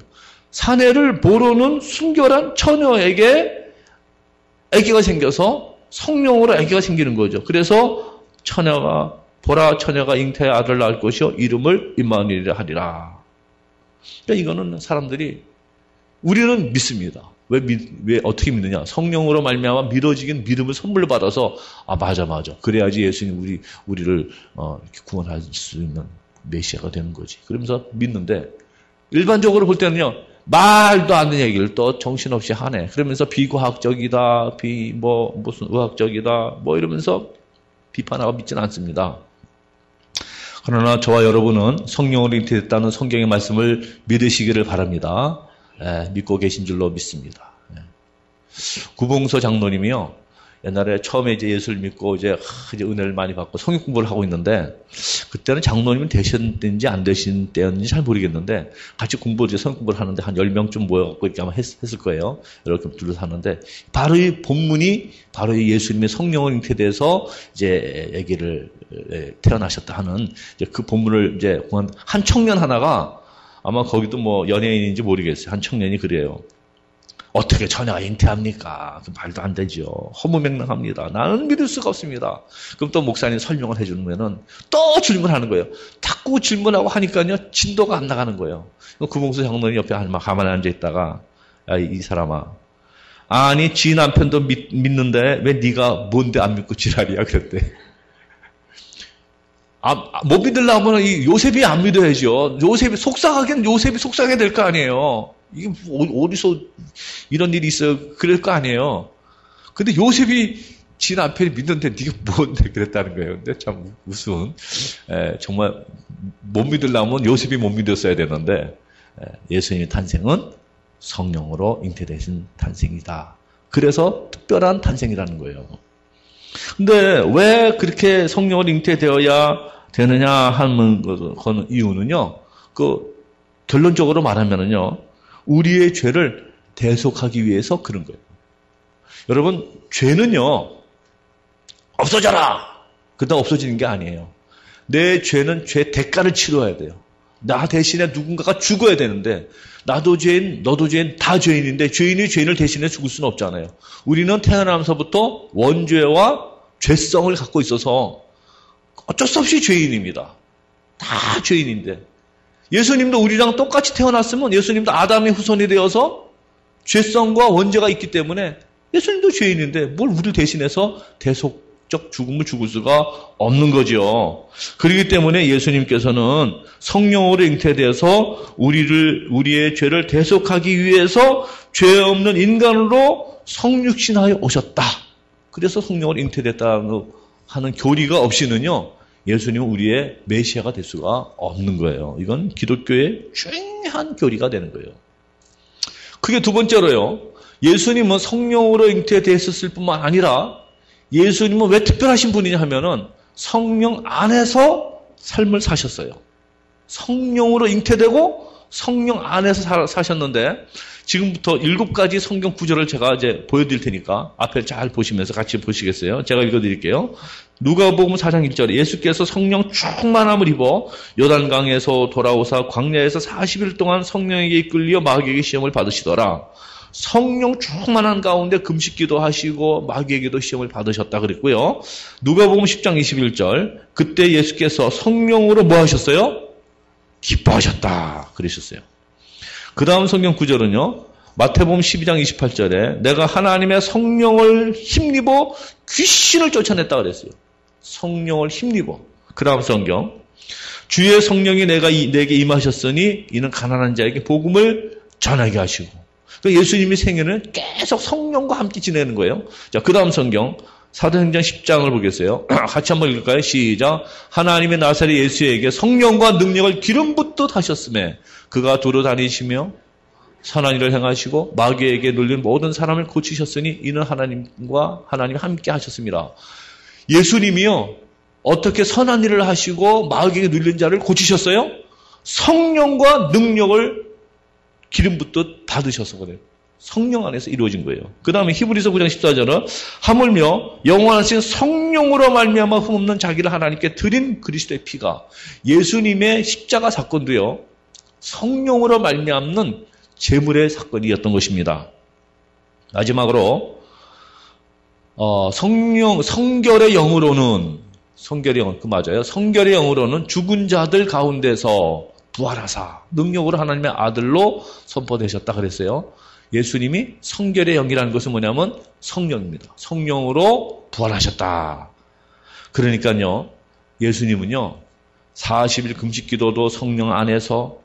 사내를 모르는 순결한 처녀에게 아기가 생겨서 성령으로 아기가 생기는 거죠. 그래서 보라 처녀가 잉태의 아들을 낳을 것이요 이름을 임마누엘이라 하리라. 그러니까 이거는 사람들이 우리는 믿습니다. 왜 어떻게 믿느냐? 성령으로 말미암아 믿어지긴 믿음을 선물로 받아서 맞아. 그래야지 예수님 우리를 이렇게 구원할 수 있는 메시아가 되는 거지. 그러면서 믿는데 일반적으로 볼 때는요. 말도 안 되는 얘기를 또 정신없이 하네. 그러면서 비과학적이다, 무슨 의학적이다, 이러면서 비판하고 믿지는 않습니다. 그러나 저와 여러분은 성령으로 잉태됐다는 성경의 말씀을 믿으시기를 바랍니다. 믿고 계신 줄로 믿습니다. 구봉서 장로님이요. 옛날에 처음에 이제 예수를 믿고 이제 은혜를 많이 받고 성경 공부를 하고 있는데 그때는 장로님은 되신 때인지 안 되신 때였는지 잘 모르겠는데 같이 성경 공부를 하는데 한 10명쯤 모여갖고 이렇게 아마 했을 거예요. 이렇게 둘러서 하는데 바로 이 본문이 바로 이 예수님의 성령을 잉태돼서 이제 아기를 태어나셨다 하는 이제 그 본문을 이제 한 청년 하나가 아마 거기도 연예인인지 모르겠어요. 한 청년이 그래요. 어떻게 처녀가 잉태합니까? 말도 안 되죠. 허무맹랑합니다. 나는 믿을 수가 없습니다. 그럼 또 목사님 설명을 해주면은 또 질문하는 거예요. 자꾸 질문하고 하니까요 진도가 안 나가는 거예요. 구봉수 장로님 옆에 가만히 앉아 있다가 이 사람아, 아니 지 남편도 믿는데 왜 네가 뭔데 안 믿고 지랄이야 그랬대. 못 믿으려면 이 요셉이 안 믿어야죠. 요셉이 속상하게 될 거 아니에요. 이게 어디서 이런 일이 있어요? 그럴 거 아니에요. 근데 요셉이 지 남편이 믿는데 네가 뭔데 그랬다는 거예요. 근데 참 우스운. 정말 못 믿으려면 요셉이 못 믿었어야 되는데 예수님의 탄생은 성령으로 잉태되신 탄생이다. 그래서 특별한 탄생이라는 거예요. 근데 왜 그렇게 성령으로 잉태되어야 되느냐 하는 이유는요. 결론적으로 말하면은요. 우리의 죄를 대속하기 위해서 그런 거예요. 여러분, 죄는요. 없어져라! 그러다 없어지는 게 아니에요. 내 죄는 죄 대가를 치러야 돼요. 나 대신에 누군가가 죽어야 되는데 나도 죄인, 너도 죄인, 다 죄인인데 죄인이 죄인을 대신해 죽을 수는 없잖아요. 우리는 태어나면서부터 원죄와 죄성을 갖고 있어서 어쩔 수 없이 죄인입니다. 다 죄인인데 예수님도 우리랑 똑같이 태어났으면 예수님도 아담의 후손이 되어서 죄성과 원죄가 있기 때문에 예수님도 죄인인데 뭘 우리를 대신해서 대속적 죽음을 죽을 수가 없는 거죠. 그렇기 때문에 예수님께서는 성령으로 잉태되어서 우리의 죄를 대속하기 위해서 죄 없는 인간으로 성육신하여 오셨다. 그래서 성령으로 잉태됐다는 하는 교리가 없이는요, 예수님은 우리의 메시아가 될 수가 없는 거예요. 이건 기독교의 중요한 교리가 되는 거예요. 그게 두 번째로요, 예수님은 성령으로 잉태되었을 뿐만 아니라 예수님은 왜 특별하신 분이냐 하면은 성령 안에서 삶을 사셨어요. 성령으로 잉태되고 성령 안에서 사셨는데, 지금부터 7가지 성경 구절을 제가 이제 보여드릴 테니까 앞에 잘 보시면서 같이 보시겠어요? 제가 읽어드릴게요. 누가복음 4장 1절에 예수께서 성령 충만함을 입어 요단강에서 돌아오사 광야에서 40일 동안 성령에게 이끌려 마귀에게 시험을 받으시더라. 성령 충만한 가운데 금식기도 하시고 마귀에게도 시험을 받으셨다 그랬고요. 누가복음 10장 21절, 그때 예수께서 성령으로 뭐 하셨어요? 기뻐하셨다 그러셨어요. 그 다음 성경 구절은요, 마태복음 12장 28절에 내가 하나님의 성령을 힘입어 귀신을 쫓아냈다 그랬어요. 성령을 힘입어. 그 다음 성경, 주의 성령이 내게 임하셨으니 이는 가난한 자에게 복음을 전하게 하시고. 그러니까 예수님의 생애는 계속 성령과 함께 지내는 거예요. 자, 그 다음 성경 사도행전 10장을 보겠어요. 같이 한번 읽을까요? 시작. 하나님의 나사렛 예수에게 성령과 능력을 기름 붓듯 하셨음에 그가 도로 다니시며 선한 일을 행하시고 마귀에게 눌린 모든 사람을 고치셨으니 이는 하나님과 하나님이 함께 하셨습니다. 예수님이요, 어떻게 선한 일을 하시고 마귀에게 눌린 자를 고치셨어요? 성령과 능력을 기름 붓듯 받으셔서 그래요. 성령 안에서 이루어진 거예요. 그 다음에 히브리서 9장 14절은 하물며 영원하신 성령으로 말미암아 흠없는 자기를 하나님께 드린 그리스도의 피가, 예수님의 십자가 사건도요, 성령으로 말미암는 제물의 사건이었던 것입니다. 마지막으로 성결의 영으로는, 성결의 영, 그 맞아요. 성결의 영으로는 죽은 자들 가운데서 부활하사 능력으로 하나님의 아들로 선포되셨다 그랬어요. 예수님이 성결의 영이라는 것은 뭐냐면 성령입니다. 성령으로 부활하셨다. 그러니까요, 예수님은요, 40일 금식기도도 성령 안에서,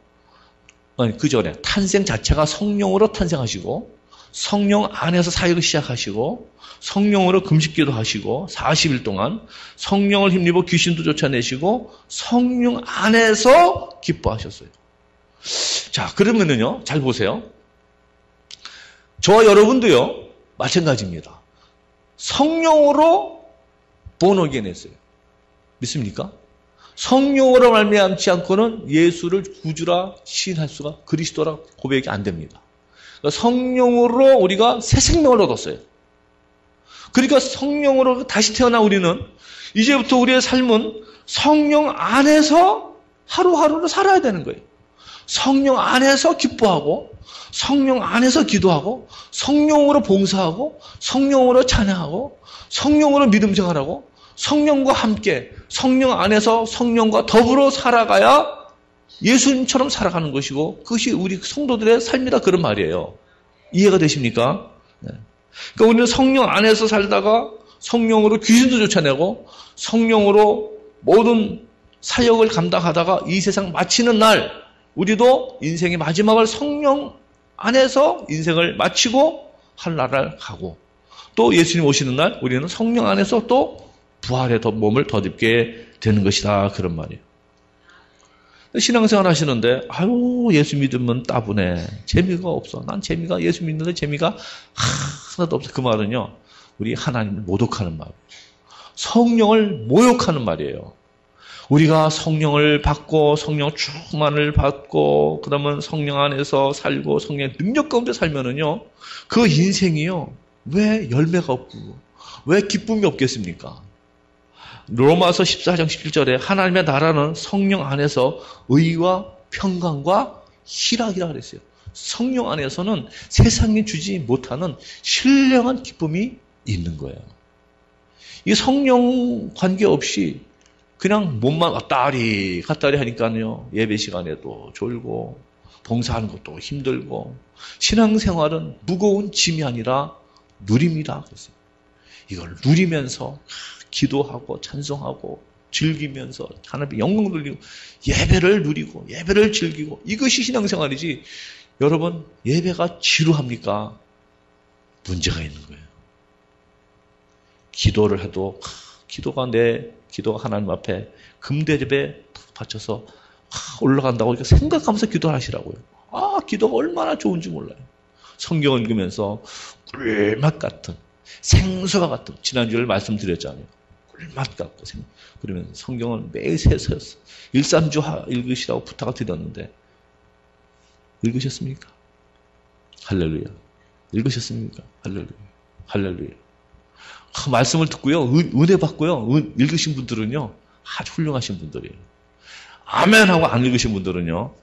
그 전에 탄생 자체가 성령으로 탄생하시고 성령 안에서 사역을 시작하시고 성령으로 금식기도 하시고 40일 동안 성령을 힘입어 귀신도 쫓아내시고 성령 안에서 기뻐하셨어요. 자, 그러면은요, 잘 보세요. 저와 여러분도요, 마찬가지입니다. 성령으로 본어게인 했어요. 믿습니까? 성령으로 말미암지 않고는 예수를 구주라 시인할 수가, 그리스도라 고백이 안 됩니다. 그러니까 성령으로 우리가 새 생명을 얻었어요. 그러니까 성령으로 다시 태어난 우리는 이제부터 우리의 삶은 성령 안에서 하루하루를 살아야 되는 거예요. 성령 안에서 기뻐하고 성령 안에서 기도하고 성령으로 봉사하고 성령으로 찬양하고 성령으로 믿음 생활하고 성령과 함께 성령 안에서 성령과 더불어 살아가야 예수님처럼 살아가는 것이고 그것이 우리 성도들의 삶이다, 그런 말이에요. 이해가 되십니까? 네. 그러니까 우리는 성령 안에서 살다가 성령으로 귀신도 쫓아내고 성령으로 모든 사역을 감당하다가 이 세상 마치는 날 우리도 인생의 마지막을 성령 안에서 인생을 마치고 하늘나라를 가고 또 예수님 오시는 날 우리는 성령 안에서 또 부활의 몸을 덧입게 되는 것이다, 그런 말이에요. 신앙생활 하시는데 아유 예수 믿으면 따분해, 재미가 없어, 난 재미가 예수 믿는데 재미가 하나도 없어. 그 말은요 우리 하나님을 모독하는 말이에요. 성령을 모욕하는 말이에요. 우리가 성령을 받고 성령 충만을 받고 그러면 성령 안에서 살고 성령의 능력 가운데 살면은요 그 인생이요 왜 열매가 없고 왜 기쁨이 없겠습니까? 로마서 14장 17절에 하나님의 나라는 성령 안에서 의와 평강과 희락이라 그랬어요. 성령 안에서는 세상이 주지 못하는 신령한 기쁨이 있는 거예요. 이 성령 관계없이 그냥 몸만 왔다리 갔다리 하니까요 예배 시간에도 졸고 봉사하는 것도 힘들고 신앙생활은 무거운 짐이 아니라 누림이라 그랬어요. 이걸 누리면서 기도하고 찬송하고 즐기면서 하나님의 영광 돌리고 예배를 누리고 예배를 즐기고 이것이 신앙생활이지. 여러분 예배가 지루합니까? 문제가 있는 거예요. 기도를 해도 기도가 하나님 앞에 금대접에 받쳐서 올라간다고 이렇게 생각하면서 기도를 하시라고요. 기도가 얼마나 좋은지 몰라요. 성경을 읽으면서 꿀맛 같은 생수와 같은, 지난주에 말씀드렸잖아요. 꿀맛 같고 그러면 성경을 매일 세서 일삼주 읽으시라고 부탁을 드렸는데 읽으셨습니까? 할렐루야. 읽으셨습니까? 할렐루야. 할렐루야. 말씀을 듣고요. 은혜 받고요. 읽으신 분들은요. 아주 훌륭하신 분들이에요. 아멘 하고 안 읽으신 분들은요.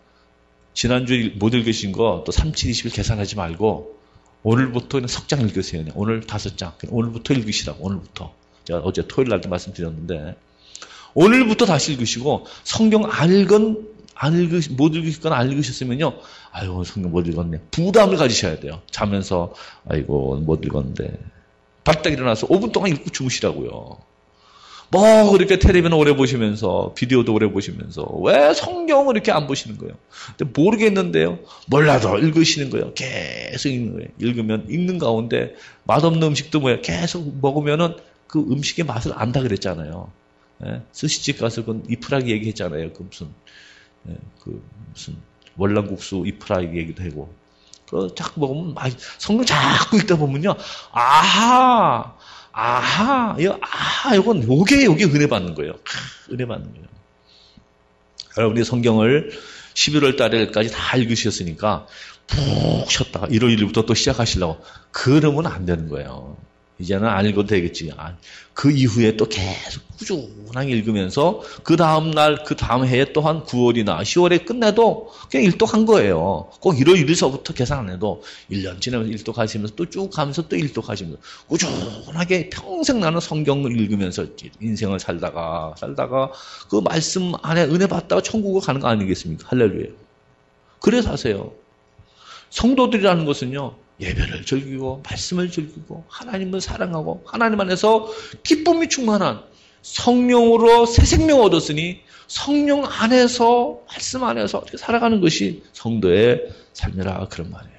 지난주에 못 읽으신 거 또 3720일 계산하지 말고 오늘부터 석장 읽으세요. 오늘 5장. 오늘부터 읽으시라고. 오늘부터. 제가 어제 토요일 날도 말씀드렸는데 오늘부터 다시 읽으시고 성경 못 읽으시거나 안 읽으셨으면요. 아이고 성경 못 읽었네. 부담을 가지셔야 돼요. 자면서 아이고 못 읽었는데. 바짝 일어나서 5분 동안 읽고 주무시라고요. 뭐 그렇게 텔레비전 오래 보시면서 비디오도 오래 보시면서 왜 성경을 이렇게 안 보시는 거예요? 근데 모르겠는데요. 몰라도 읽으시는 거예요. 계속 읽는 거예요. 읽으면 읽는 가운데 맛없는 음식도 뭐예요? 계속 먹으면은 그 음식의 맛을 안다 그랬잖아요. 예? 스시집 가서 그 이프라기 얘기했잖아요. 무슨 월남국수 이프라기 얘기도 하고. 그 자꾸 먹으면 성경 자꾸 읽다 보면요. 이건 요게 은혜 받는 거예요. 은혜 받는 거예요. 여러분이 성경을 11월 달에까지 다 읽으셨으니까 푹 쉬었다가 1월 1일부터 또 시작하시려고 그러면 안 되는 거예요. 이제는 안 읽어도 되겠지. 그 이후에 또 계속 꾸준하게 읽으면서 그 다음 날, 그 다음 해에 또 한 9월이나 10월에 끝내도 그냥 일독한 거예요. 꼭 1월 1일서부터 계산 안 해도 1년 지나면서 일독하시면서 또 쭉 가면서 또 일독하시면서 꾸준하게 평생 나는 성경을 읽으면서 인생을 살다가 그 말씀 안에 은혜 받다가 천국을 가는 거 아니겠습니까? 할렐루야. 그래서 하세요. 성도들이라는 것은요. 예배를 즐기고 말씀을 즐기고 하나님을 사랑하고 하나님 안에서 기쁨이 충만한 성령으로 새 생명 얻었으니 성령 안에서 말씀 안에서 어떻게 살아가는 것이 성도의 삶이라 그런 말이에요.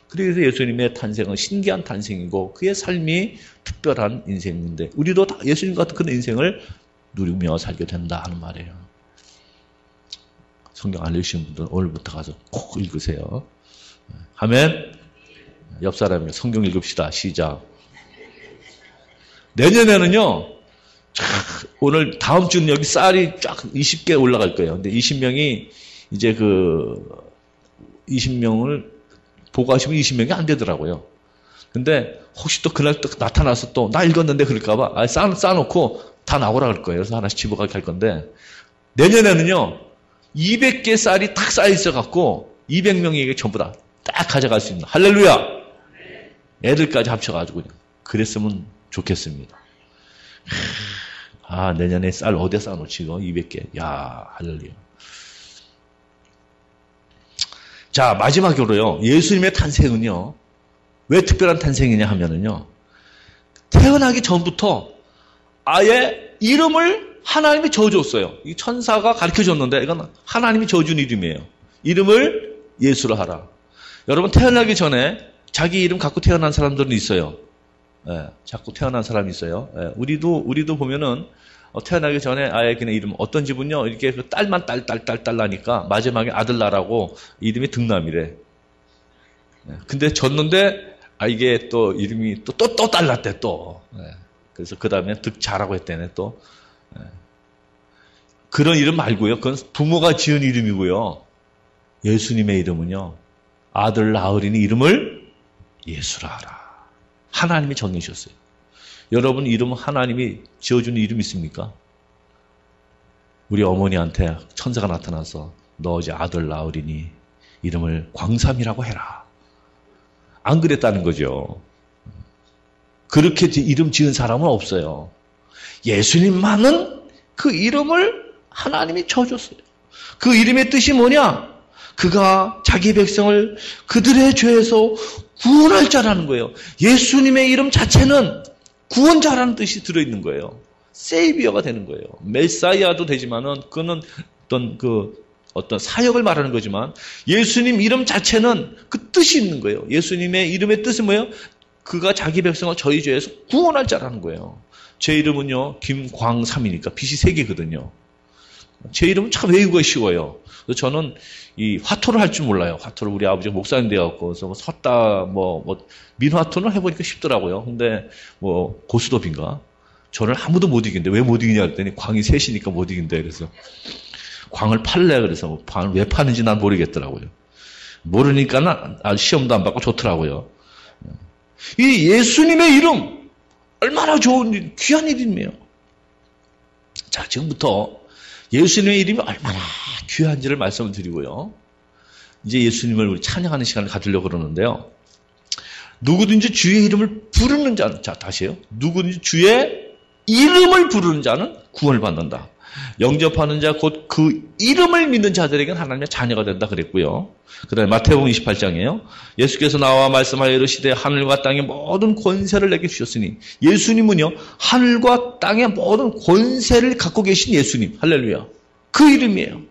그래서 예수님의 탄생은 신기한 탄생이고 그의 삶이 특별한 인생인데 우리도 다 예수님 같은 그런 인생을 누리며 살게 된다 하는 말이에요. 성경 안 읽으신 분들은 오늘부터 가서 꼭 읽으세요. 아멘. 옆 사람이 성경 읽읍시다. 시작. 내년에는요. 오늘 다음 주는 여기 쌀이 쫙 20개 올라갈 거예요. 근데 20명이 이제 20명을 보고 하시면 20명이 안 되더라고요. 근데 혹시 또 그날 또 나타나서 또 나 읽었는데 그럴까봐 쌓아놓고 다 나오라 그럴 거예요. 그래서 하나씩 집어가게 할 건데 내년에는요. 200개 쌀이 탁 쌓여 있어갖고 200명에게 전부 다 딱 가져갈 수 있는 할렐루야. 애들까지 합쳐가지고 그랬으면 좋겠습니다. 내년에 쌀 어디에 쌓아놓지 이거 200개. 야 할렐루야. 자 마지막으로요. 예수님의 탄생은요. 왜 특별한 탄생이냐 하면은요. 태어나기 전부터 아예 이름을 하나님이 지어줬어요. 이 천사가 가르쳐줬는데 이건 하나님이 지어준 이름이에요. 이름을 예수로 하라. 여러분 태어나기 전에 자기 이름 갖고 태어난 사람들은 있어요. 자꾸 태어난 사람이 있어요. 우리도 보면은 태어나기 전에 아예 그냥 이름 어떤 집은요 이렇게 딸만 딸 나니까 마지막에 아들 낳으라고 이름이 등남이래. 근데 졌는데 이게 또 이름이 또 딸 낳대 또. 그래서 그 다음에 득자라고 했대네 또. 그런 이름 말고요. 그건 부모가 지은 이름이고요. 예수님의 이름은요 아들 낳으리니 이름을 예수라 하라. 하나님이 정해주셨어요. 여러분 이름 하나님이 지어주는 이름 있습니까? 우리 어머니한테 천사가 나타나서 너 이제 아들 낳으리니 이름을 광삼이라고 해라. 안 그랬다는 거죠. 그렇게 이름 지은 사람은 없어요. 예수님만은 그 이름을 하나님이 지어줬어요. 그 이름의 뜻이 뭐냐? 그가 자기 백성을 그들의 죄에서 구원할 자라는 거예요. 예수님의 이름 자체는 구원자라는 뜻이 들어있는 거예요. 세이비어가 되는 거예요. 메사이아도 되지만은 그거는 어떤 사역을 말하는 거지만 예수님 이름 자체는 그 뜻이 있는 거예요. 예수님의 이름의 뜻은 뭐예요? 그가 자기 백성을 저희 죄에서 구원할 자라는 거예요. 제 이름은요, 김광삼이니까 빛이 3개거든요. 제 이름은 참 외우기가 쉬워요. 그래서 저는 이 화토를 할 줄 몰라요. 화토를 우리 아버지가 목사님 되어갖고, 그래서 뭐 섰다, 민화토는 해보니까 쉽더라고요. 근데 고스톱인가? 저를 아무도 못 이긴대. 왜 못 이기냐 그랬더니 광이 셋이니까 못 이긴대. 그래서 광을 팔래. 그래서 광을 왜 파는지 난 모르겠더라고요. 모르니까 시험도 안 받고 좋더라고요. 이 예수님의 이름, 얼마나 좋은, 귀한 이름이에요. 자, 지금부터 예수님의 이름이 얼마나 귀한지를 말씀을 드리고요. 이제 예수님을 우리 찬양하는 시간을 가지려고 그러는데요. 누구든지 주의 이름을 부르는 자는, 자, 다시요. 누구든지 주의 이름을 부르는 자는 구원을 받는다. 영접하는 자, 곧 그 이름을 믿는 자들에게는 하나님의 자녀가 된다 그랬고요. 그 다음에 마태복음 28장이에요. 예수께서 나와 말씀하여 이르시되 하늘과 땅의 모든 권세를 내게 주셨으니, 예수님은요, 하늘과 땅의 모든 권세를 갖고 계신 예수님. 할렐루야. 그 이름이에요.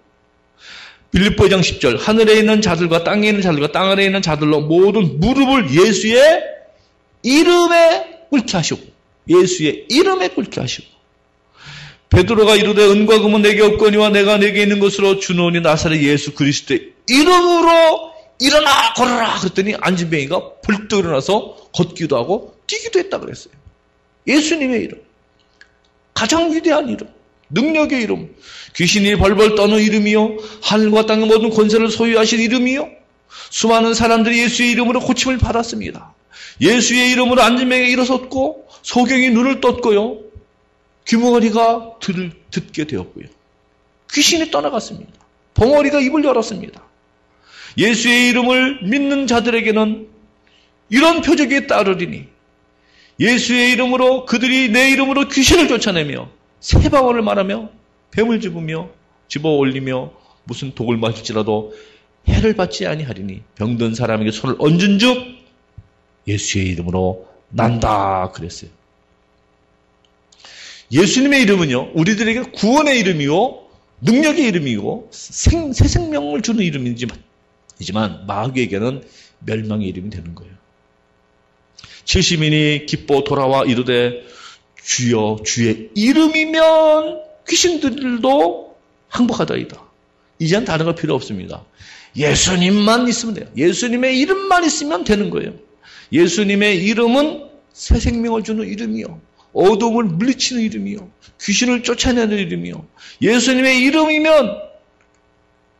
빌립보 2장 10절, 하늘에 있는 자들과 땅에 있는 자들과 땅 아래에 있는 자들로 모든 무릎을 예수의 이름에 꿇게 하시고, 예수의 이름에 꿇게 하시고, 베드로가 이르되 은과 금은 내게 없거니와 내가 내게 있는 것으로 주노니 나사렛 예수 그리스도의 이름으로 일어나 걸어라 그랬더니 안진뱅이가 벌떡 일어나서 걷기도 하고 뛰기도 했다 그랬어요. 예수님의 이름, 가장 위대한 이름, 능력의 이름, 귀신이 벌벌 떠는 이름이요, 하늘과 땅의 모든 권세를 소유하신 이름이요, 수많은 사람들이 예수의 이름으로 고침을 받았습니다. 예수의 이름으로 안진뱅이가 일어섰고 소경이 눈을 떴고요, 귀머거리가 듣게 되었고요, 귀신이 떠나갔습니다. 벙어리가 입을 열었습니다. 예수의 이름을 믿는 자들에게는 이런 표적이 따르리니, 예수의 이름으로 그들이 내 이름으로 귀신을 쫓아내며 새 방언을 말하며 뱀을 집어 올리며 무슨 독을 마실지라도 해를 받지 아니하리니 병든 사람에게 손을 얹은 즉 예수의 이름으로 난다 그랬어요. 예수님의 이름은요, 우리들에게 구원의 이름이요, 능력의 이름이고 새 생명을 주는 이름이지만 마귀에게는 멸망의 이름이 되는 거예요. 70인이 기뻐 돌아와 이르되 주여 주의 이름이면 귀신들도 항복하다이다. 이젠 다른 거 필요 없습니다. 예수님만 있으면 돼요. 예수님의 이름만 있으면 되는 거예요. 예수님의 이름은 새 생명을 주는 이름이요, 어둠을 물리치는 이름이요, 귀신을 쫓아내는 이름이요, 예수님의 이름이면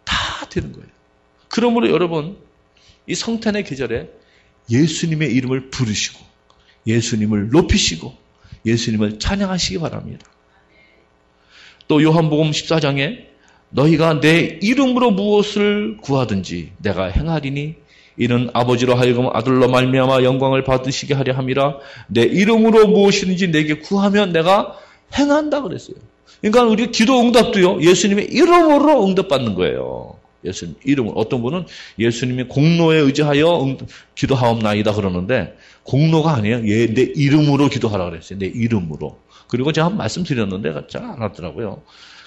다 되는 거예요. 그러므로 여러분, 이 성탄의 계절에 예수님의 이름을 부르시고 예수님을 높이시고 예수님을 찬양하시기 바랍니다. 또 요한복음 14장에 너희가 내 이름으로 무엇을 구하든지 내가 행하리니 이는 아버지로 하여금 아들로 말미암아 영광을 받으시게 하려 함이라. 내 이름으로 무엇이든지 내게 구하면 내가 행한다 그랬어요. 그러니까 우리 기도 응답도요, 예수님의 이름으로 응답받는 거예요. 예수님 이름을. 어떤 분은 예수님의 공로에 의지하여 기도하옵나이다 그러는데 공로가 아니에요. 내 이름으로 기도하라 그랬어요. 내 이름으로. 그리고 제가 한번 말씀드렸는데 잘 안 하더라고요.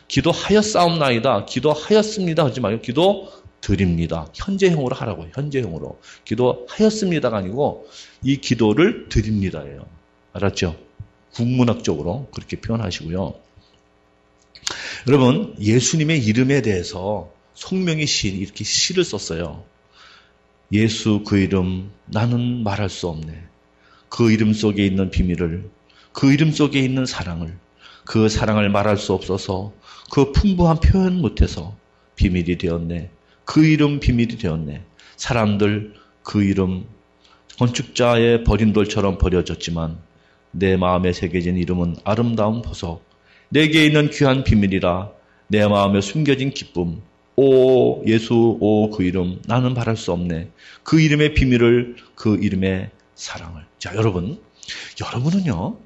기도하였사옵나이다, 기도하였습니다 하지 말고 기도 드립니다. 현재형으로 하라고요. 현재형으로. 기도하였습니다가 아니고 이 기도를 드립니다예요. 알았죠? 국문학적으로 그렇게 표현하시고요. 여러분, 예수님의 이름에 대해서 송명희 시인이 이렇게 시를 썼어요. 예수 그 이름 나는 말할 수 없네. 그 이름 속에 있는 비밀을, 그 이름 속에 있는 사랑을, 그 사랑을 말할 수 없어서 그 풍부한 표현 못해서 비밀이 되었네. 그 이름 비밀이 되었네. 사람들 그 이름 건축자의 버린 돌처럼 버려졌지만 내 마음에 새겨진 이름은 아름다운 보석, 내게 있는 귀한 비밀이라. 내 마음에 숨겨진 기쁨, 오 예수, 오 그 이름 나는 말할 수 없네. 그 이름의 비밀을, 그 이름의 사랑을. 자, 여러분은요,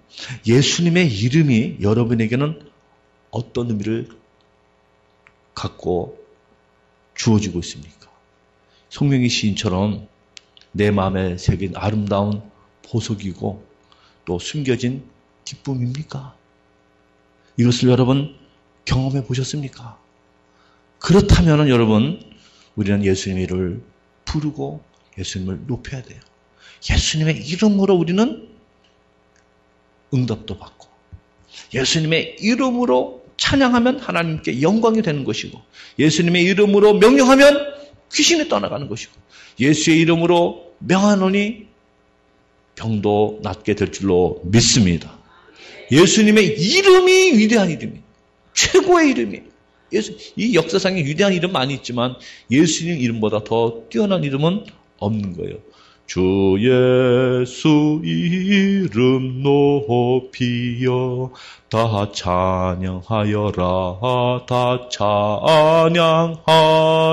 예수님의 이름이 여러분에게는 어떤 의미를 갖고 주어지고 있습니까? 송명희 시인처럼 내 마음에 새긴 아름다운 보석이고 또 숨겨진 기쁨입니까? 이것을 여러분 경험해 보셨습니까? 그렇다면 여러분, 우리는 예수님의 이름을 부르고 예수님을 높여야 돼요. 예수님의 이름으로 우리는 응답도 받고 예수님의 이름으로 찬양하면 하나님께 영광이 되는 것이고 예수님의 이름으로 명령하면 귀신이 떠나가는 것이고 예수의 이름으로 명하노니 병도 낫게 될 줄로 믿습니다. 예수님의 이름이 위대한 이름이에요. 최고의 이름이에요. 이 역사상에 위대한 이름 많이 있지만 예수님 이름보다 더 뛰어난 이름은 없는 거예요. 주 예수 이름 높이여 다 찬양하여라 다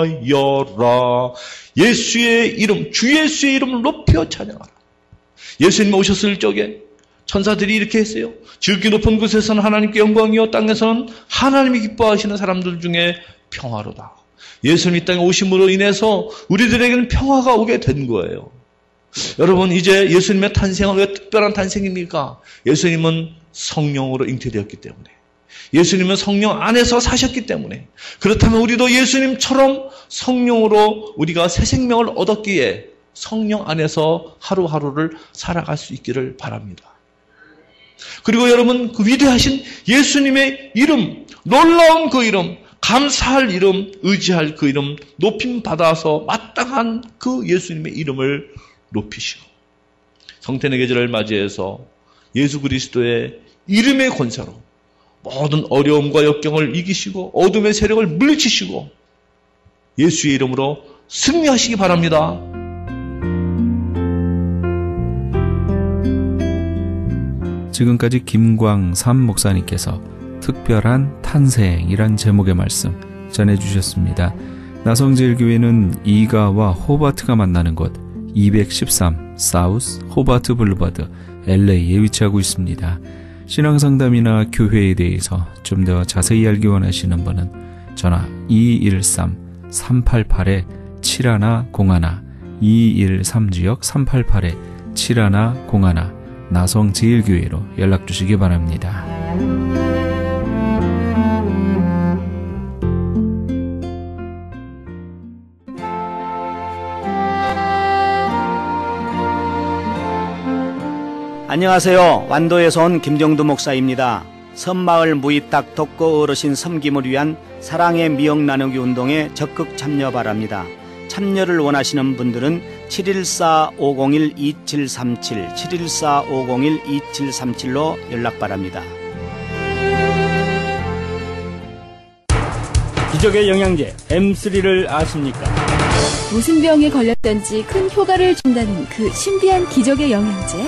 찬양하여라. 예수의 이름, 주 예수의 이름을 높여 찬양하라. 예수님 오셨을 적에 천사들이 이렇게 했어요. 지극히 높은 곳에서는 하나님께 영광이요 땅에서는 하나님이 기뻐하시는 사람들 중에 평화로다. 예수님 이 땅에 오심으로 인해서 우리들에게는 평화가 오게 된 거예요. 여러분, 이제 예수님의 탄생은 왜 특별한 탄생입니까? 예수님은 성령으로 잉태되었기 때문에, 예수님은 성령 안에서 사셨기 때문에, 그렇다면 우리도 예수님처럼 성령으로 우리가 새 생명을 얻었기에 성령 안에서 하루하루를 살아갈 수 있기를 바랍니다. 그리고 여러분, 그 위대하신 예수님의 이름, 놀라운 그 이름, 감사할 이름, 의지할 그 이름, 높임 받아서 마땅한 그 예수님의 이름을 높이시고 성탄의 계절을 맞이해서 예수 그리스도의 이름의 권세로 모든 어려움과 역경을 이기시고 어둠의 세력을 물리치시고 예수의 이름으로 승리하시기 바랍니다. 지금까지 김광삼 목사님께서 특별한 탄생이란 제목의 말씀 전해주셨습니다. 나성제일교회는 이가와 호바트가 만나는 곳 213 사우스 호바트 블루버드 LA에 위치하고 있습니다. 신앙상담이나 교회에 대해서 좀 더 자세히 알기 원하시는 분은 전화 213-388-7101 213지역 388-7101 나성제일교회로 연락주시기 바랍니다. 안녕하세요. 완도에서 온 김정두 목사입니다. 섬마을 무이탁 독거 어르신 섬김을 위한 사랑의 미역 나누기 운동에 적극 참여 바랍니다. 참여를 원하시는 분들은 714-501-2737 714-501-2737로 연락 바랍니다. 기적의 영양제 M3를 아십니까? 무슨 병에 걸렸던지 큰 효과를 준다는 그 신비한 기적의 영양제.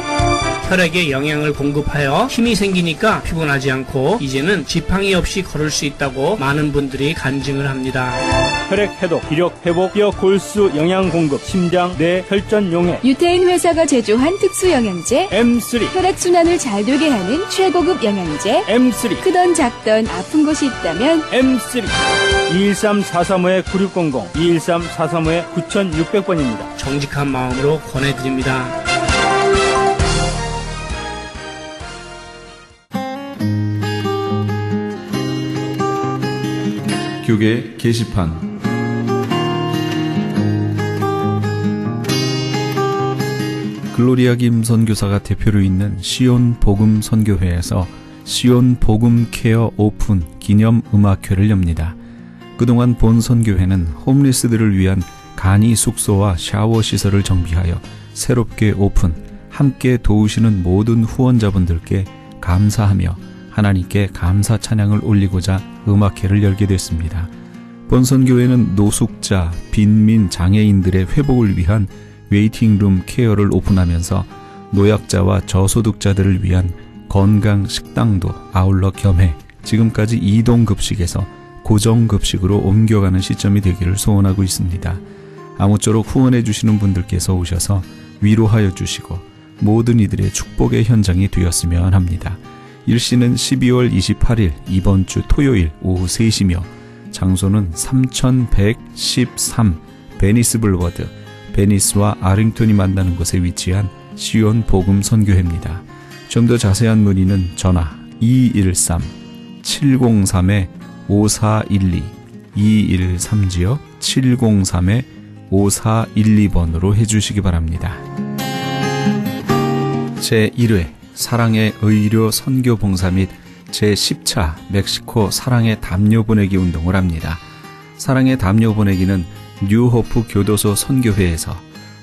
혈액에 영양을 공급하여 힘이 생기니까 피곤하지 않고 이제는 지팡이 없이 걸을 수 있다고 많은 분들이 간증을 합니다. 혈액 해독, 기력 회복, 뼈 골수 영양 공급, 심장, 뇌, 혈전 용해. 유태인 회사가 제조한 특수 영양제 M3. 혈액 순환을 잘 되게 하는 최고급 영양제 M3. 크던 작던 아픈 곳이 있다면 M3. 213-435-9600 213-435-9600번입니다. 정직한 마음으로 권해드립니다. 교계 게시판. 글로리아 김 선교사가 대표로 있는 시온 복음 선교회에서 시온 복음 케어 오픈 기념 음악회를 엽니다. 그동안 본 선교회는 홈리스들을 위한 간이 숙소와 샤워 시설을 정비하여 새롭게 오픈, 함께 도우시는 모든 후원자분들께 감사하며 하나님께 감사 찬양을 올리고자 음악회를 열게 됐습니다. 본선교회는 노숙자, 빈민, 장애인들의 회복을 위한 웨이팅룸 케어를 오픈하면서 노약자와 저소득자들을 위한 건강 식당도 아울러 겸해 지금까지 이동급식에서 고정급식으로 옮겨가는 시점이 되기를 소원하고 있습니다. 아무쪼록 후원해 주시는 분들께서 오셔서 위로하여 주시고 모든 이들의 축복의 현장이 되었으면 합니다. 일시는 12월 28일 이번 주 토요일 오후 3시며 장소는 3113 베니스 블루버드, 베니스와 아링턴이 만나는 곳에 위치한 시온 복음 선교회입니다. 좀 더 자세한 문의는 전화 213-703-5412 213지역 703-5412번으로 해주시기 바랍니다. 제1회 사랑의 의료 선교 봉사 및 제10차 멕시코 사랑의 담요 보내기 운동을 합니다. 사랑의 담요 보내기는 뉴호프 교도소 선교회에서,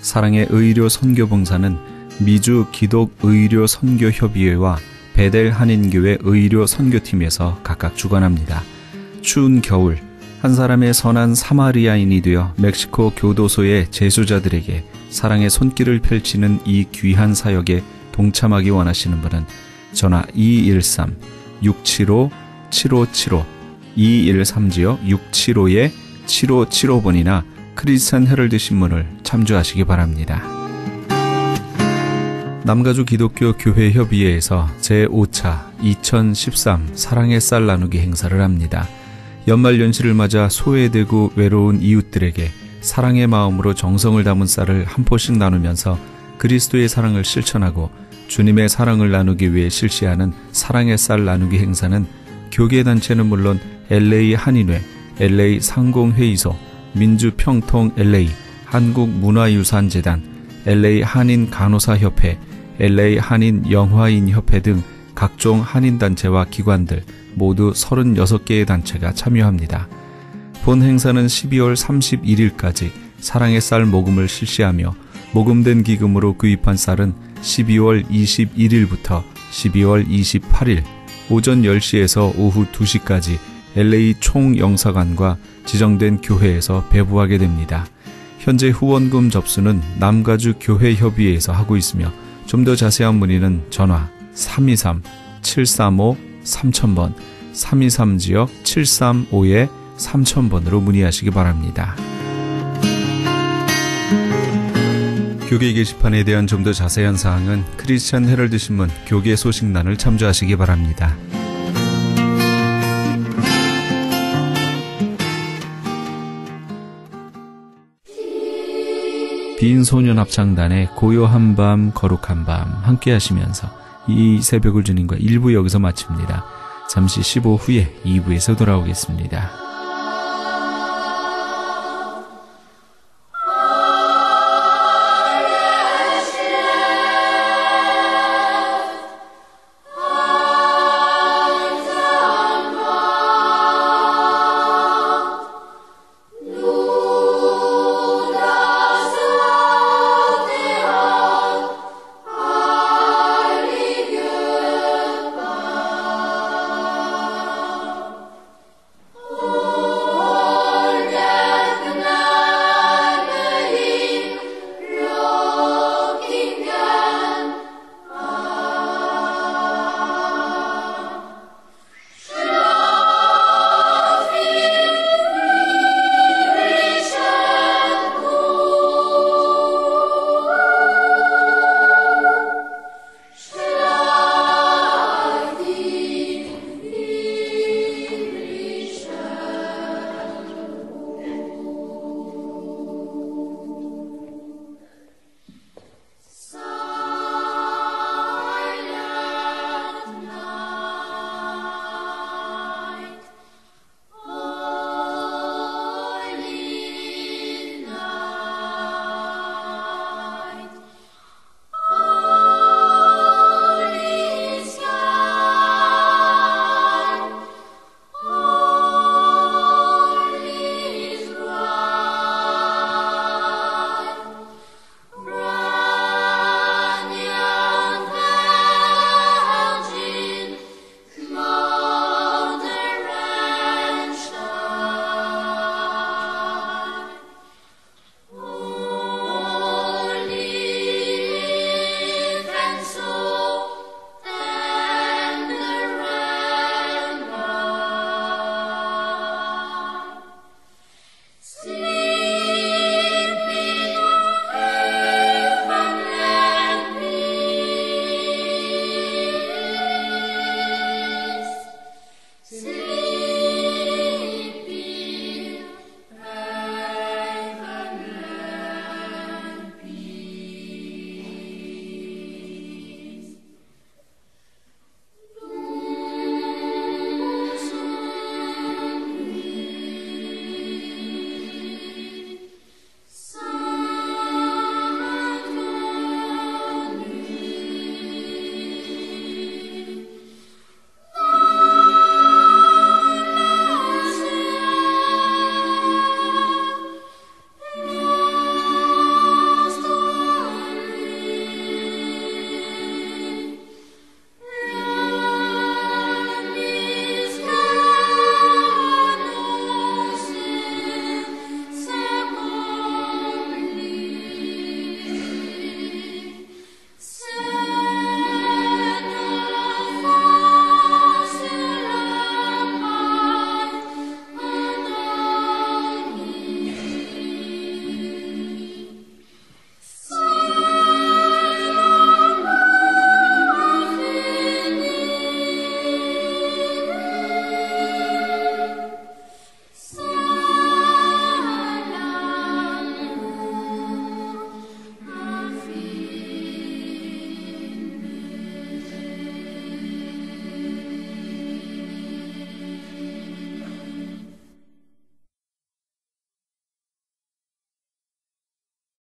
사랑의 의료 선교 봉사는 미주 기독 의료 선교 협의회와 베델 한인교회 의료 선교팀에서 각각 주관합니다. 추운 겨울 한 사람의 선한 사마리아인이 되어 멕시코 교도소의 재수자들에게 사랑의 손길을 펼치는 이 귀한 사역에 동참하기 원하시는 분은 전화 213-675-7575 213-675-7575번이나 크리스찬 헤럴드 신문을 참조하시기 바랍니다. 남가주 기독교 교회 협의회에서 제5차 2013 사랑의 쌀 나누기 행사를 합니다. 연말연시를 맞아 소외되고 외로운 이웃들에게 사랑의 마음으로 정성을 담은 쌀을 한 포씩 나누면서 그리스도의 사랑을 실천하고 주님의 사랑을 나누기 위해 실시하는 사랑의 쌀 나누기 행사는 교계단체는 물론 LA 한인회, LA 상공회의소, 민주평통 LA, 한국문화유산재단, LA 한인간호사협회, LA 한인영화인협회 등 각종 한인단체와 기관들 모두 36개의 단체가 참여합니다. 본 행사는 12월 31일까지 사랑의 쌀 모금을 실시하며 모금된 기금으로 구입한 쌀은 12월 21일부터 12월 28일 오전 10시에서 오후 2시까지 LA 총영사관과 지정된 교회에서 배부하게 됩니다. 현재 후원금 접수는 남가주 교회협의회에서 하고 있으며 좀 더 자세한 문의는 전화 323-735-3000번 323-735-3000번으로 문의하시기 바랍니다. 교계 게시판에 대한 좀 더 자세한 사항은 크리스찬 헤럴드 신문 교계 소식란을 참조하시기 바랍니다. 빈소년 합창단의 고요한 밤 거룩한 밤 함께 하시면서 이 새벽을 주님과 1부 여기서 마칩니다. 잠시 15 후에 2부에서 돌아오겠습니다.